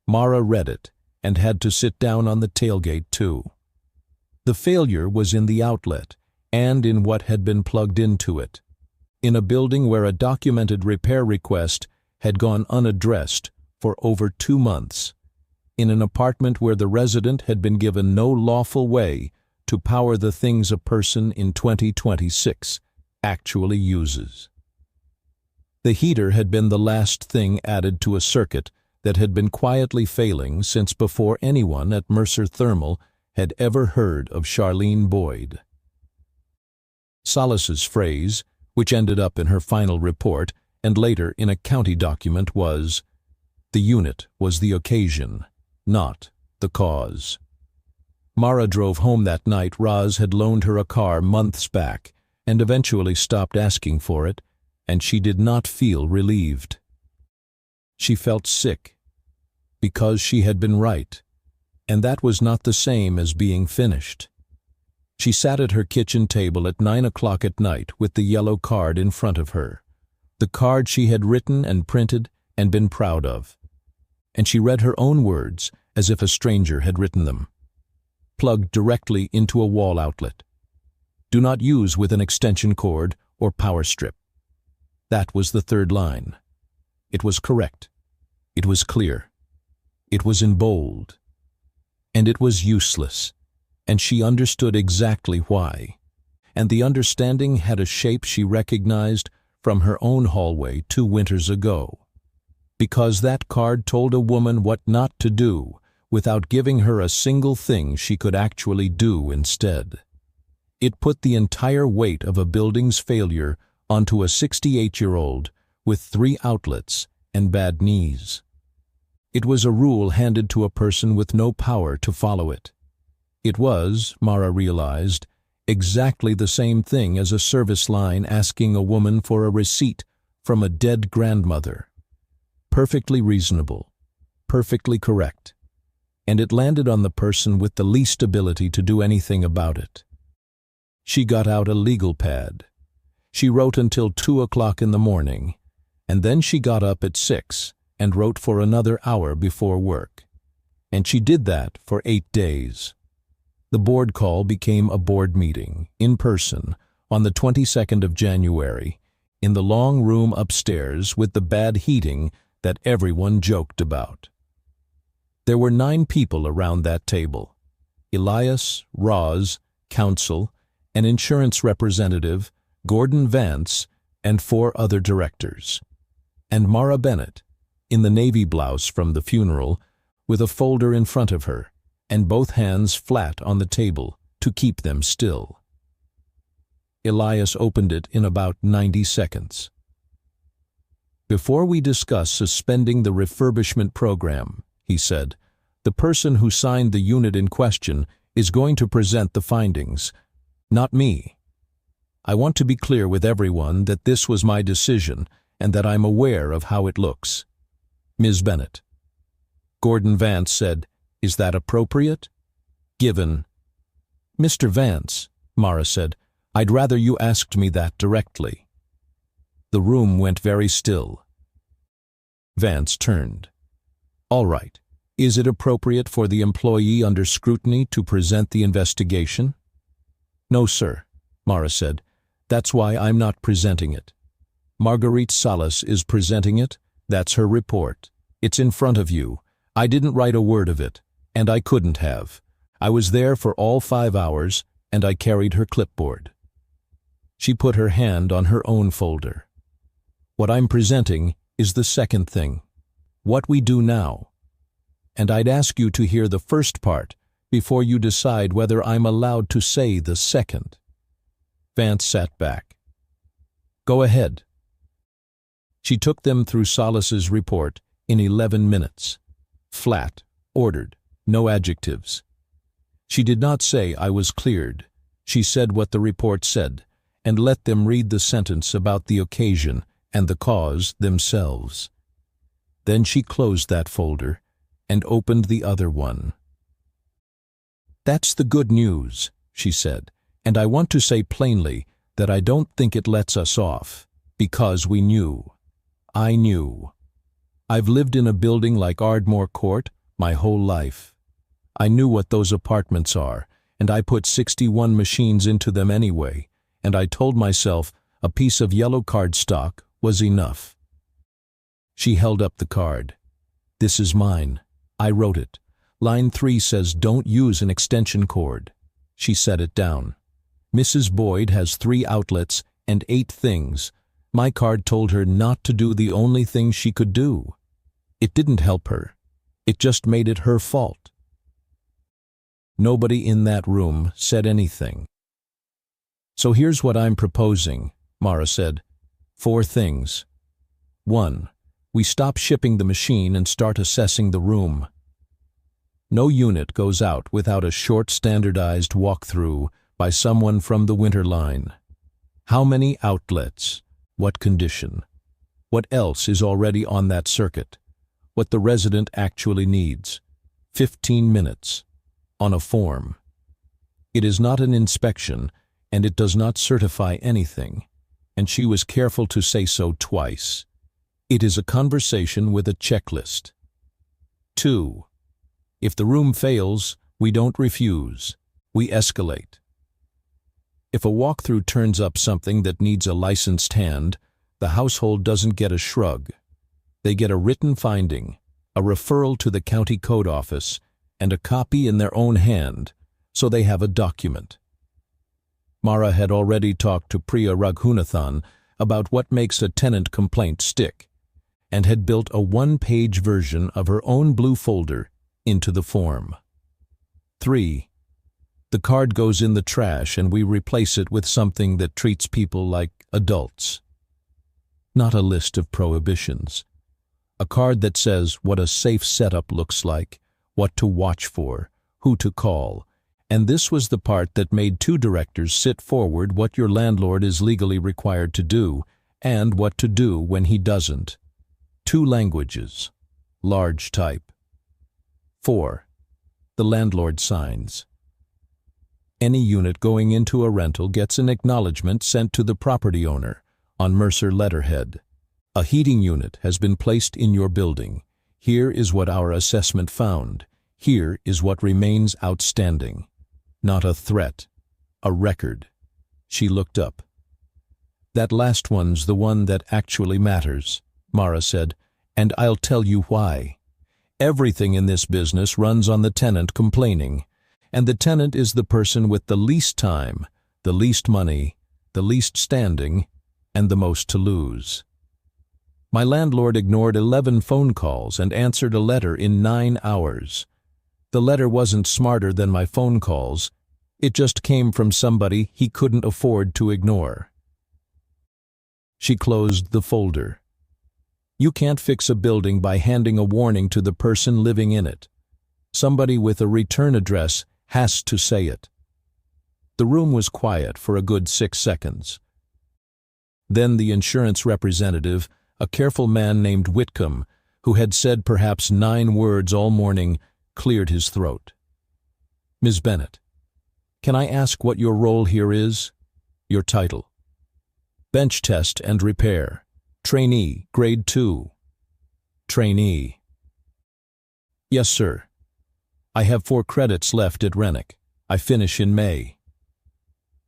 Mara read it and had to sit down on the tailgate too. The failure was in the outlet and in what had been plugged into it, in a building where a documented repair request had gone unaddressed for over 2 months, in an apartment where the resident had been given no lawful way to power the things a person in 2026 actually uses. The heater had been the last thing added to a circuit that had been quietly failing since before anyone at Mercer Thermal had ever heard of Charlene Boyd. Solace's phrase, which ended up in her final report and later in a county document, was, "The unit was the occasion, not the cause." Mara drove home that night. Roz had loaned her a car months back and eventually stopped asking for it, and she did not feel relieved. She felt sick because she had been right, and that was not the same as being finished. She sat at her kitchen table at 9 o'clock at night with the yellow card in front of her, the card she had written and printed and been proud of, and she read her own words as if a stranger had written them. Plugged directly into a wall outlet. Do not use with an extension cord or power strip. That was the 3rd line. It was correct. It was clear. It was in bold. And it was useless, and she understood exactly why. And the understanding had a shape she recognized from her own hallway 2 winters ago. Because that card told a woman what not to do without giving her a single thing she could actually do instead. It put the entire weight of a building's failure onto a 68-year-old with 3 outlets and bad knees. It was a rule handed to a person with no power to follow it. It was, Mara realized, exactly the same thing as a service line asking a woman for a receipt from a dead grandmother. Perfectly reasonable, perfectly correct, and it landed on the person with the least ability to do anything about it. She got out a legal pad. She wrote until 2 o'clock in the morning, and then she got up at 6 and wrote for another hour before work. And she did that for 8 days. The board call became a board meeting, in person, on the 22nd of January, in the long room upstairs with the bad heating that everyone joked about. There were 9 people around that table: Elias, Roz, counsel, an insurance representative, Gordon Vance, and 4 other directors. And Mara Bennett, in the navy blouse from the funeral, with a folder in front of her, and both hands flat on the table to keep them still. Elias opened it in about 90 seconds. "Before we discuss suspending the refurbishment program," he said, "the person who signed the unit in question is going to present the findings, not me. I want to be clear with everyone that this was my decision and that I'm aware of how it looks. Ms. Bennett." Gordon Vance said, "Is that appropriate?" "Given." "Mr. Vance," Mara said, "I'd rather you asked me that directly." The room went very still. Vance turned. "All right. Is it appropriate for the employee under scrutiny to present the investigation?" "No, sir," Mara said. That's why I'm not presenting it. Marguerite Salas is presenting it. That's her report. It's in front of you. I didn't write a word of it, and I couldn't have. I was there for all 5 hours, and I carried her clipboard. She put her hand on her own folder. What I'm presenting is the second thing. What we do now. And I'd ask you to hear the first part before you decide whether I'm allowed to say the second. Vance sat back. Go ahead. She took them through Salas's report in 11 minutes. Flat, ordered, no adjectives. She did not say I was cleared. She said what the report said, and let them read the sentence about the occasion and the cause themselves. Then she closed that folder and opened the other one. That's the good news, she said, and I want to say plainly that I don't think it lets us off, because we knew. I knew. I've lived in a building like Ardmore Court my whole life. I knew what those apartments are, and I put 61 machines into them anyway, and I told myself a piece of yellow cardstock was enough. She held up the card. This is mine. I wrote it. Line 3 says don't use an extension cord. She set it down. Mrs. Boyd has 3 outlets and 8 things. My card told her not to do the only thing she could do. It didn't help her. It just made it her fault. Nobody in that room said anything. So here's what I'm proposing, Mara said. 4 things. 1. We stop shipping the machine and start assessing the room. No unit goes out without a short standardized walkthrough by someone from the winter line. How many outlets? What condition? What else is already on that circuit? What the resident actually needs? 15 minutes. On a form. It is not an inspection, and it does not certify anything, and she was careful to say so twice. It is a conversation with a checklist. 2. If the room fails, we don't refuse. We escalate. If a walkthrough turns up something that needs a licensed hand, the household doesn't get a shrug. They get a written finding, a referral to the county code office, and a copy in their own hand, so they have a document. Mara had already talked to Priya Raghunathan about what makes a tenant complaint stick, and had built a 1-page version of her own blue folder into the form. 3. The card goes in the trash and we replace it with something that treats people like adults. Not a list of prohibitions. A card that says what a safe setup looks like, what to watch for, who to call, and this was the part that made 2 directors sit forward what your landlord is legally required to do and what to do when he doesn't. 2 languages. Large type. 4. The landlord signs. Any unit going into a rental gets an acknowledgement sent to the property owner on Mercer letterhead. A heating unit has been placed in your building. Here is what our assessment found. Here is what remains outstanding. Not a threat, a record. She looked up. That last one's the one that actually matters, Mara said, and I'll tell you why. Everything in this business runs on the tenant complaining, and the tenant is the person with the least time, the least money, the least standing, and the most to lose. My landlord ignored 11 phone calls and answered a letter in 9 hours. The letter wasn't smarter than my phone calls. It just came from somebody he couldn't afford to ignore. She closed the folder. You can't fix a building by handing a warning to the person living in it. Somebody with a return address has to say it. The room was quiet for a good 6 seconds. Then the insurance representative, a careful man named Whitcomb, who had said perhaps 9 words all morning, cleared his throat. Ms. Bennett, can I ask what your role here is? Your title. Bench test and repair. Trainee, grade 2. Trainee. Yes, sir. I have 4 credits left at Rennick. I finish in May.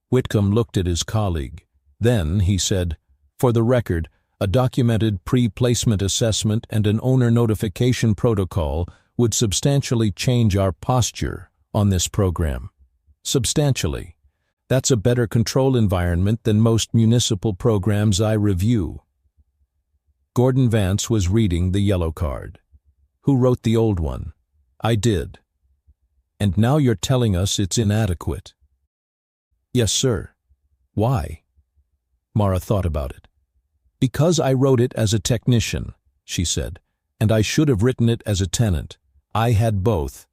Whitcomb looked at his colleague. Then he said, "For the record, a documented pre-placement assessment and an owner notification protocol would substantially change our posture on this program. Substantially. That's a better control environment than most municipal programs I review." Gordon Vance was reading the yellow card. "Who wrote the old one?" "I did." "And now you're telling us it's inadequate." "Yes, sir." "Why?" Mara thought about it. "Because I wrote it as a technician," she said, "and I should have written it as a tenant. I had both.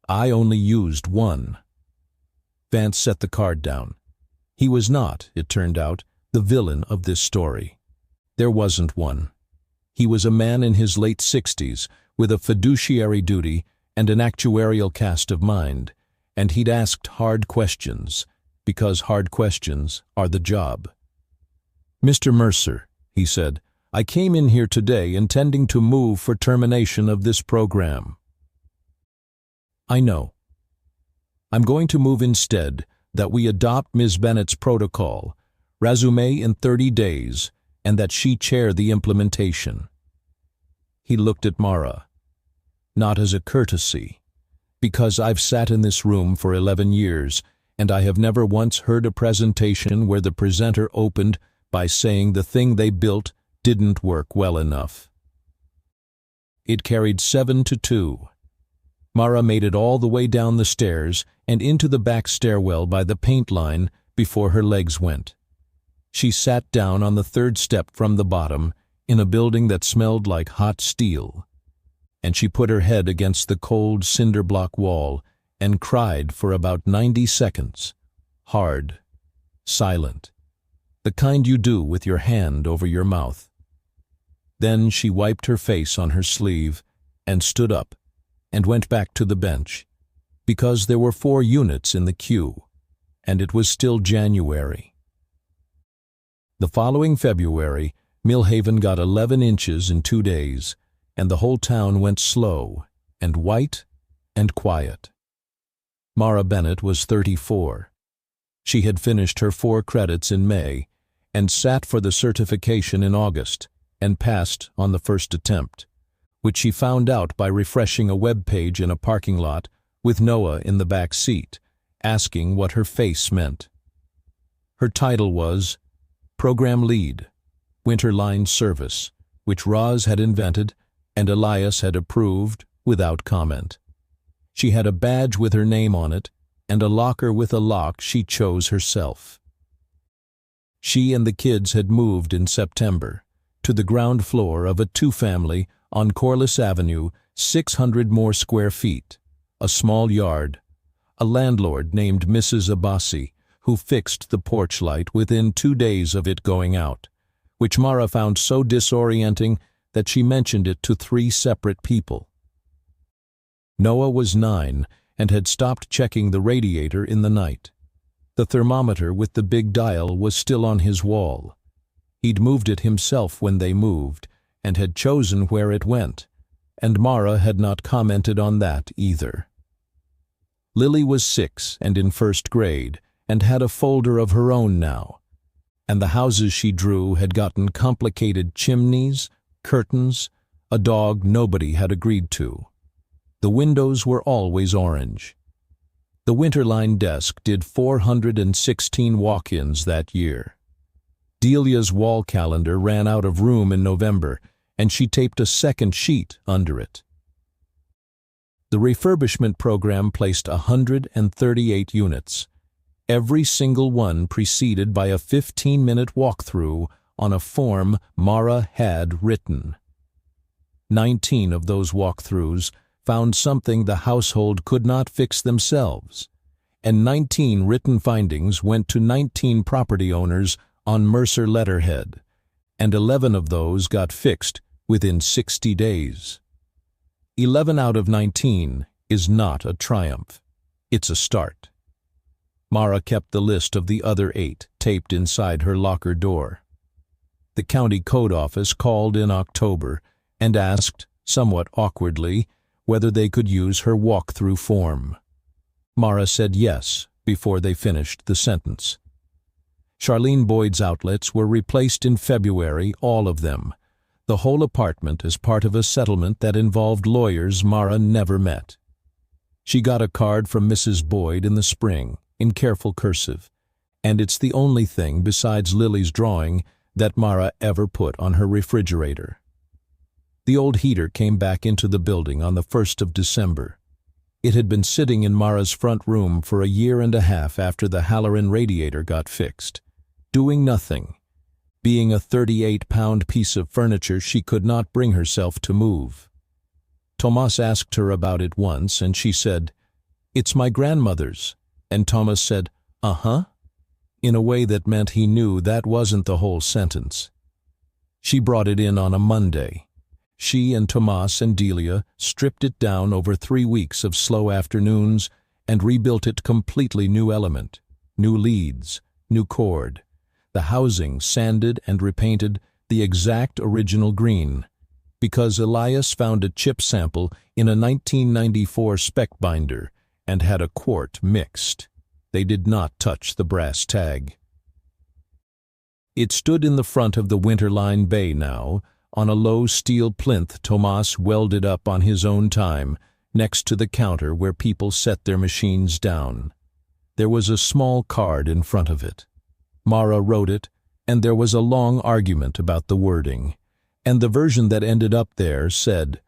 I only used one." Vance set the card down. He was not, it turned out, the villain of this story. There wasn't one. He was a man in his late 60s with a fiduciary duty and an actuarial cast of mind, and he'd asked hard questions, because hard questions are the job. "Mr. Mercer," he said, "I came in here today intending to move for termination of this program." "I know. I'm going to move instead that we adopt Ms. Bennett's protocol, resume in 30 days, and that she chair the implementation." He looked at Mara. "Not as a courtesy, because I've sat in this room for 11 years, and I have never once heard a presentation where the presenter opened by saying the thing they built didn't work well enough." It carried 7-2. Mara made it all the way down the stairs and into the back stairwell by the paint line before her legs went. She sat down on the third step from the bottom in a building that smelled like hot steel, and she put her head against the cold cinder block wall and cried for about 90 seconds, hard, silent, the kind you do with your hand over your mouth. Then she wiped her face on her sleeve and stood up and went back to the bench, because there were 4 units in the queue, and it was still January. The following February, Millhaven got 11 inches in 2 days, and the whole town went slow and white and quiet. Mara Bennett was 34. She had finished her 4 credits in May and sat for the certification in August and passed on the first attempt, which she found out by refreshing a web page in a parking lot with Noah in the back seat, asking what her face meant. Her title was Program Lead, Winter Line Service, which Roz had invented and Elias had approved without comment. She had a badge with her name on it and a locker with a lock she chose herself. She and the kids had moved in September to the ground floor of a 2-family on Corliss Avenue, 600 more square feet, a small yard, a landlord named Mrs. Abbasi, who fixed the porch light within 2 days of it going out, which Mara found so disorienting that she mentioned it to 3 separate people. Noah was 9 and had stopped checking the radiator in the night. The thermometer with the big dial was still on his wall. He'd moved it himself when they moved, and had chosen where it went, and Mara had not commented on that either. Lily was 6 and in 1st grade, and had a folder of her own now, and the houses she drew had gotten complicated chimneys, curtains, a dog nobody had agreed to. The windows were always orange. The Winterline desk did 416 walk-ins that year. Delia's wall calendar ran out of room in November, and she taped a second sheet under it. The refurbishment program placed 138 units, every single one preceded by a 15-minute walkthrough on a form Mara had written. 19 of those walkthroughs found something the household could not fix themselves, and 19 written findings went to 19 property owners on Mercer letterhead, and 11 of those got fixed within 60 days. 11 out of 19 is not a triumph. It's a start. Mara kept the list of the other 8 taped inside her locker door. The county code office called in October and asked, somewhat awkwardly, whether they could use her walk-through form. Mara said yes before they finished the sentence. Charlene Boyd's outlets were replaced in February, all of them. The whole apartment as part of a settlement that involved lawyers Mara never met. She got a card from Mrs. Boyd in the spring, in careful cursive, and it's the only thing besides Lily's drawing that Mara ever put on her refrigerator. The old heater came back into the building on the 1st of December. It had been sitting in Mara's front room for a year and a half after the Halloran radiator got fixed, doing nothing. Being a 38-pound piece of furniture she could not bring herself to move. Tomas asked her about it once, and she said, "It's my grandmother's," and Thomas said, "Uh-huh," in a way that meant he knew that wasn't the whole sentence. She brought it in on a Monday. She and Tomas and Delia stripped it down over 3 weeks of slow afternoons and rebuilt it completely new element, new leads, new cord, the housing sanded and repainted the exact original green, because Elias found a chip sample in a 1994 spec binder and had a quart mixed. They did not touch the brass tag. It stood in the front of the Winterline Bay now, on a low steel plinth Tomas welded up on his own time, next to the counter where people set their machines down. There was a small card in front of it. Mara wrote it, and there was a long argument about the wording, and the version that ended up there said,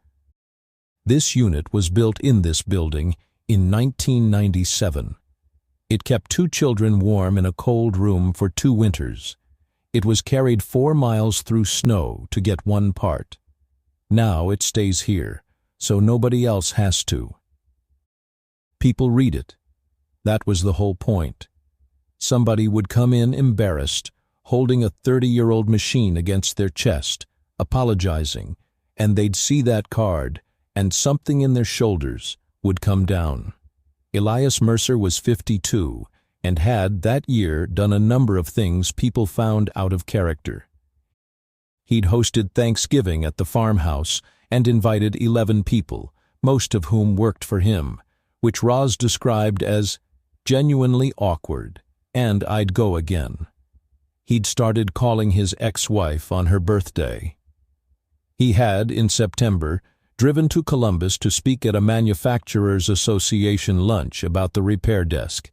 "This unit was built in this building in 1997. It kept 2 children warm in a cold room for 2 winters. It was carried 4 miles through snow to get 1 part. Now it stays here, so nobody else has to." People read it. That was the whole point. Somebody would come in embarrassed, holding a 30-year-old machine against their chest, apologizing, and they'd see that card, and something in their shoulders would come down. Elias Mercer was 52, and had, that year, done a number of things people found out of character. He'd hosted Thanksgiving at the farmhouse and invited 11 people, most of whom worked for him, which Roz described as genuinely awkward, and I'd go again. He'd started calling his ex-wife on her birthday. He had, in September, driven to Columbus to speak at a Manufacturers Association lunch about the repair desk,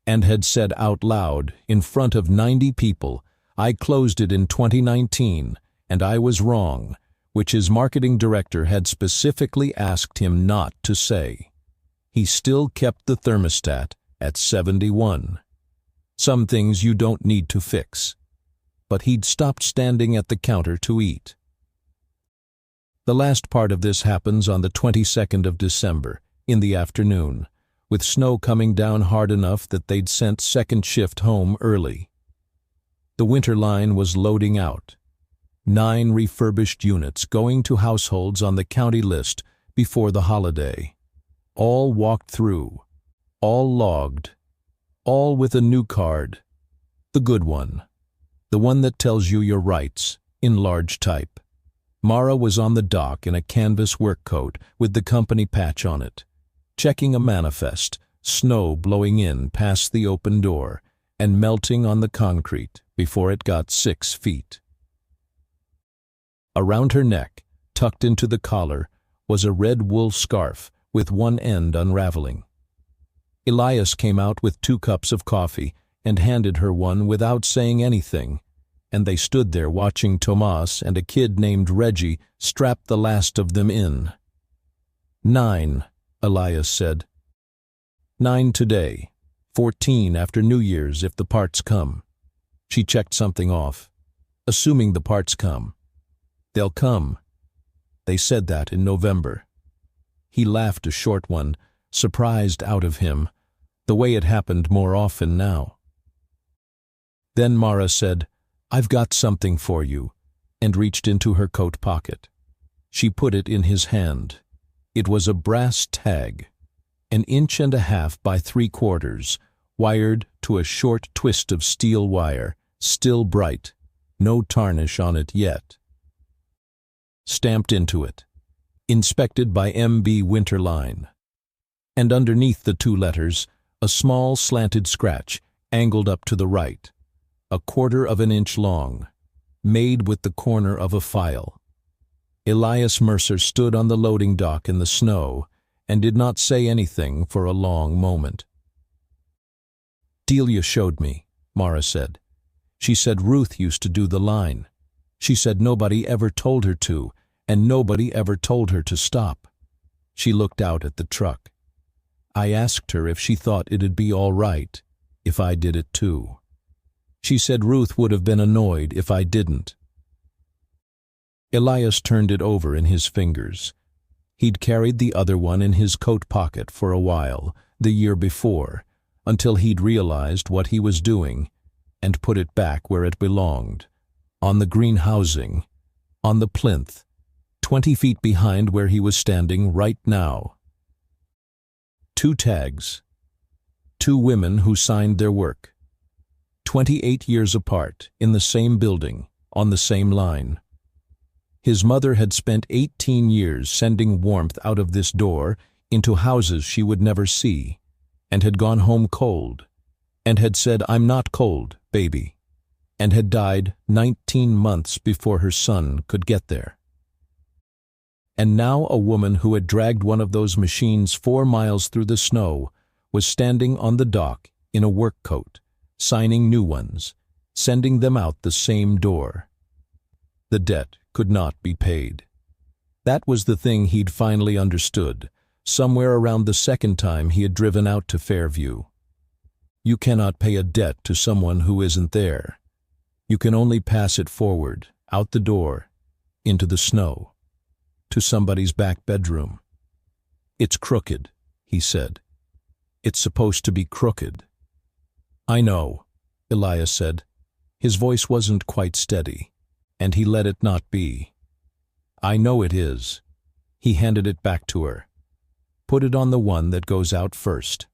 and had said out loud, in front of 90 people, "I closed it in 2019, and I was wrong," which his marketing director had specifically asked him not to say. He still kept the thermostat at 71. Some things you don't need to fix. But he'd stopped standing at the counter to eat. The last part of this happens on the 22nd of December, in the afternoon, with snow coming down hard enough that they'd sent second shift home early. The winter line was loading out. 9 refurbished units going to households on the county list before the holiday. All walked through, all logged, all with a new card, the good one, the one that tells you your rights, in large type. Mara was on the dock in a canvas work coat with the company patch on it, checking a manifest, snow blowing in past the open door and melting on the concrete before it got 6 feet. Around her neck, tucked into the collar, was a red wool scarf with one end unraveling. Elias came out with 2 cups of coffee and handed her one without saying anything, and they stood there watching Tomas and a kid named Reggie strap the last of them in. 9, Elias said. 9 today, 14 after New Year's if the parts come. She checked something off. Assuming the parts come. They'll come. They said that in November. He laughed a short one, surprised out of him, the way it happened more often now. Then Mara said, "I've got something for you," and reached into her coat pocket. She put it in his hand. It was a brass tag, 1.5 inches by 3/4, wired to a short twist of steel wire, still bright, no tarnish on it yet. Stamped into it, inspected by M.B. Winterline. And underneath the 2 letters, a small slanted scratch, angled up to the right. 1/4 of an inch long, made with the corner of a file. Elias Mercer stood on the loading dock in the snow and did not say anything for a long moment. "Delia showed me," Mara said. "She said Ruth used to do the line. She said nobody ever told her to, and nobody ever told her to stop." She looked out at the truck. "I asked her if she thought it'd be all right if I did it too. She said Ruth would have been annoyed if I didn't." Elias turned it over in his fingers. He'd carried the other one in his coat pocket for a while, the year before, until he'd realized what he was doing and put it back where it belonged, on the green housing, on the plinth, 20 feet behind where he was standing right now. 2 tags. 2 women who signed their work. 28 years apart, in the same building, on the same line. His mother had spent 18 years sending warmth out of this door into houses she would never see, and had gone home cold, and had said, "I'm not cold, baby," and had died 19 months before her son could get there. And now a woman who had dragged one of those machines 4 miles through the snow was standing on the dock in a work coat, signing new ones, sending them out the same door. The debt could not be paid. That was the thing he'd finally understood, somewhere around the second time he had driven out to Fairview. You cannot pay a debt to someone who isn't there. You can only pass it forward, out the door, into the snow, to somebody's back bedroom. "It's crooked," he said. "It's supposed to be crooked." "I know," Elias said. His voice wasn't quite steady, and he let it not be. "I know it is." He handed it back to her. "Put it on the one that goes out first."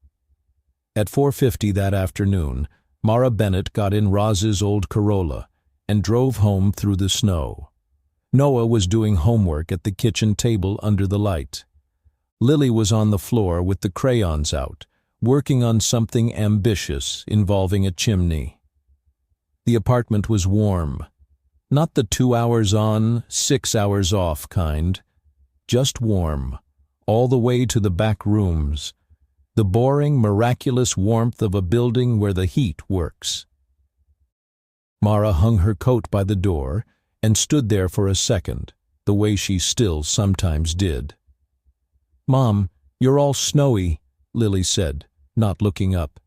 At 4:50 that afternoon, Mara Bennett got in Roz's old Corolla and drove home through the snow. Noah was doing homework at the kitchen table under the light. Lily was on the floor with the crayons out, working on something ambitious involving a chimney. The apartment was warm. Not the 2 hours on, 6 hours off kind. Just warm, all the way to the back rooms. The boring, miraculous warmth of a building where the heat works. Mara hung her coat by the door and stood there for a second, the way she still sometimes did. "Mom, you're all snowy," Lily said, not looking up.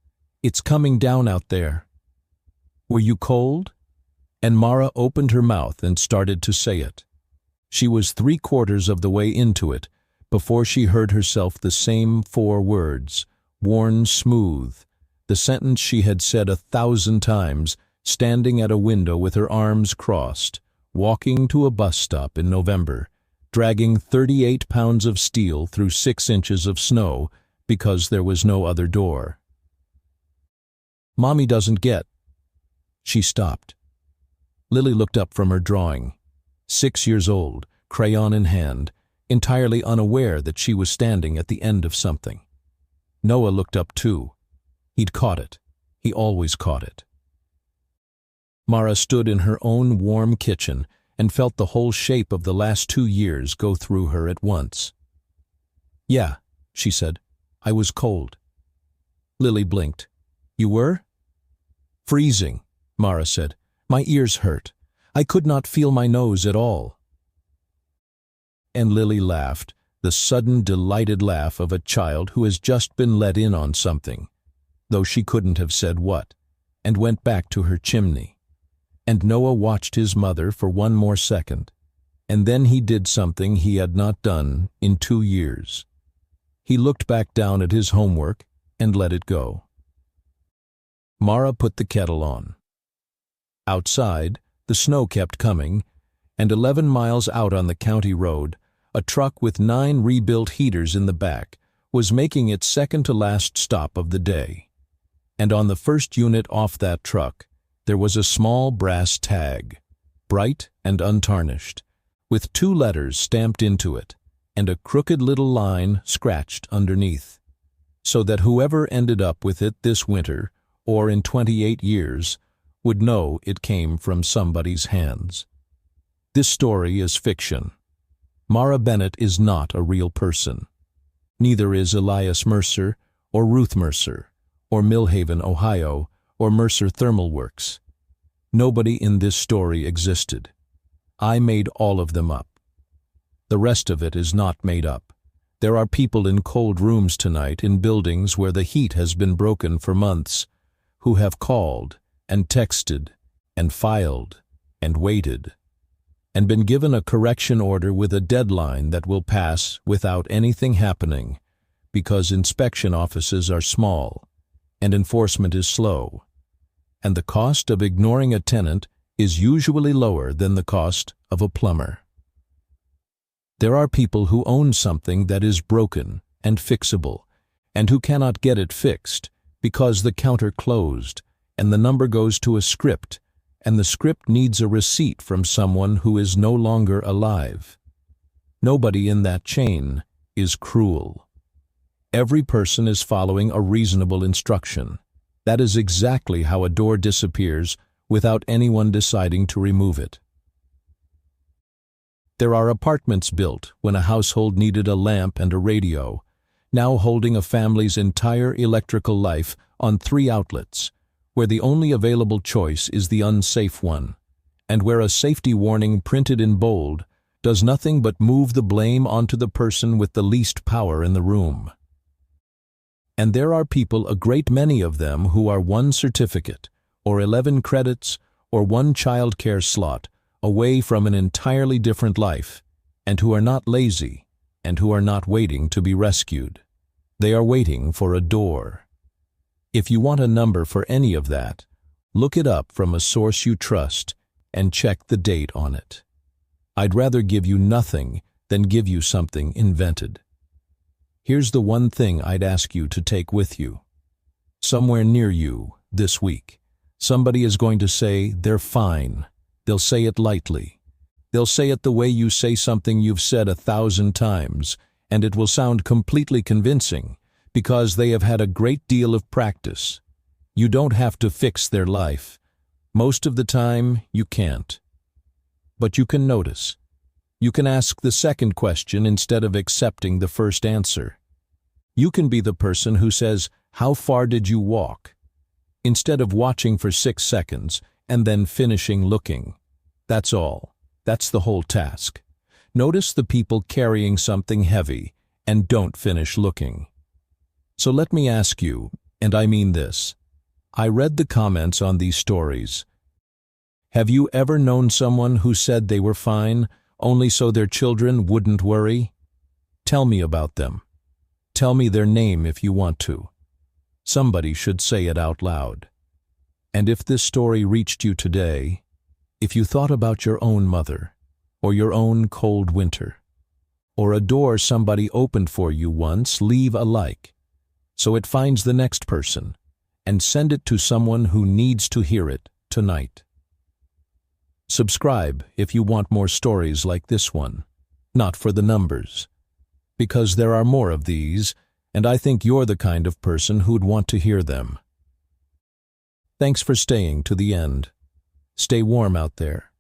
"It's coming down out there." "Were you cold?" And Mara opened her mouth and started to say it. She was 3/4 of the way into it before she heard herself the same 4 words, worn smooth, the sentence she had said 1,000 times, standing at a window with her arms crossed, walking to a bus stop in November, dragging 38 pounds of steel through 6 inches of snow because there was no other door. "Mommy doesn't get." She stopped. Lily looked up from her drawing, 6 years old, crayon in hand, entirely unaware that she was standing at the end of something. Noah looked up too. He'd caught it. He always caught it. Mara stood in her own warm kitchen and felt the whole shape of the last 2 years go through her at once. "Yeah," she said. "I was cold." Lily blinked. "You were?" "Freezing," Mara said. "My ears hurt. I could not feel my nose at all." And Lily laughed, the sudden delighted laugh of a child who has just been let in on something, though she couldn't have said what, and went back to her chimney. And Noah watched his mother for 1 more second, and then he did something he had not done in 2 years. He looked back down at his homework and let it go. Mara put the kettle on. Outside, the snow kept coming, and 11 miles out on the county road, a truck with 9 rebuilt heaters in the back was making its second-to-last stop of the day. And on the first unit off that truck, there was a small brass tag, bright and untarnished, with 2 letters stamped into it, and a crooked little line scratched underneath, so that whoever ended up with it this winter, or in 28 years, would know it came from somebody's hands. This story is fiction. Mara Bennett is not a real person. Neither is Elias Mercer, or Ruth Mercer, or Millhaven, Ohio, or Mercer Thermal Works. Nobody in this story existed. I made all of them up. The rest of it is not made up. There are people in cold rooms tonight in buildings where the heat has been broken for months, who have called and texted and filed and waited and been given a correction order with a deadline that will pass without anything happening because inspection offices are small and enforcement is slow, and the cost of ignoring a tenant is usually lower than the cost of a plumber. There are people who own something that is broken and fixable, and who cannot get it fixed because the counter closed and the number goes to a script, and the script needs a receipt from someone who is no longer alive. Nobody in that chain is cruel. Every person is following a reasonable instruction. That is exactly how a door disappears without anyone deciding to remove it. There are apartments built when a household needed a lamp and a radio, now holding a family's entire electrical life on 3 outlets, where the only available choice is the unsafe one, and where a safety warning printed in bold does nothing but move the blame onto the person with the least power in the room. And there are people, a great many of them, who are 1 certificate, or 11 credits, or 1 child care slot away from an entirely different life, and who are not lazy, and who are not waiting to be rescued. They are waiting for a door. If you want a number for any of that, look it up from a source you trust and check the date on it. I'd rather give you nothing than give you something invented. Here's the one thing I'd ask you to take with you. Somewhere near you, this week, somebody is going to say they're fine. They'll say it lightly. They'll say it the way you say something you've said 1,000 times, and it will sound completely convincing, because they have had a great deal of practice. You don't have to fix their life. Most of the time, you can't. But you can notice. You can ask the second question instead of accepting the first answer. You can be the person who says, "How far did you walk?" instead of watching for 6 seconds and then finishing looking. That's all. That's the whole task. Notice the people carrying something heavy and don't finish looking. So let me ask you, and I mean this. I read the comments on these stories. Have you ever known someone who said they were fine, only so their children wouldn't worry? Tell me about them. Tell me their name if you want to. Somebody should say it out loud. And if this story reached you today, if you thought about your own mother, or your own cold winter, or a door somebody opened for you once, leave a like, so it finds the next person, and send it to someone who needs to hear it tonight. Subscribe if you want more stories like this one, not for the numbers, because there are more of these, and I think you're the kind of person who'd want to hear them. Thanks for staying to the end. Stay warm out there.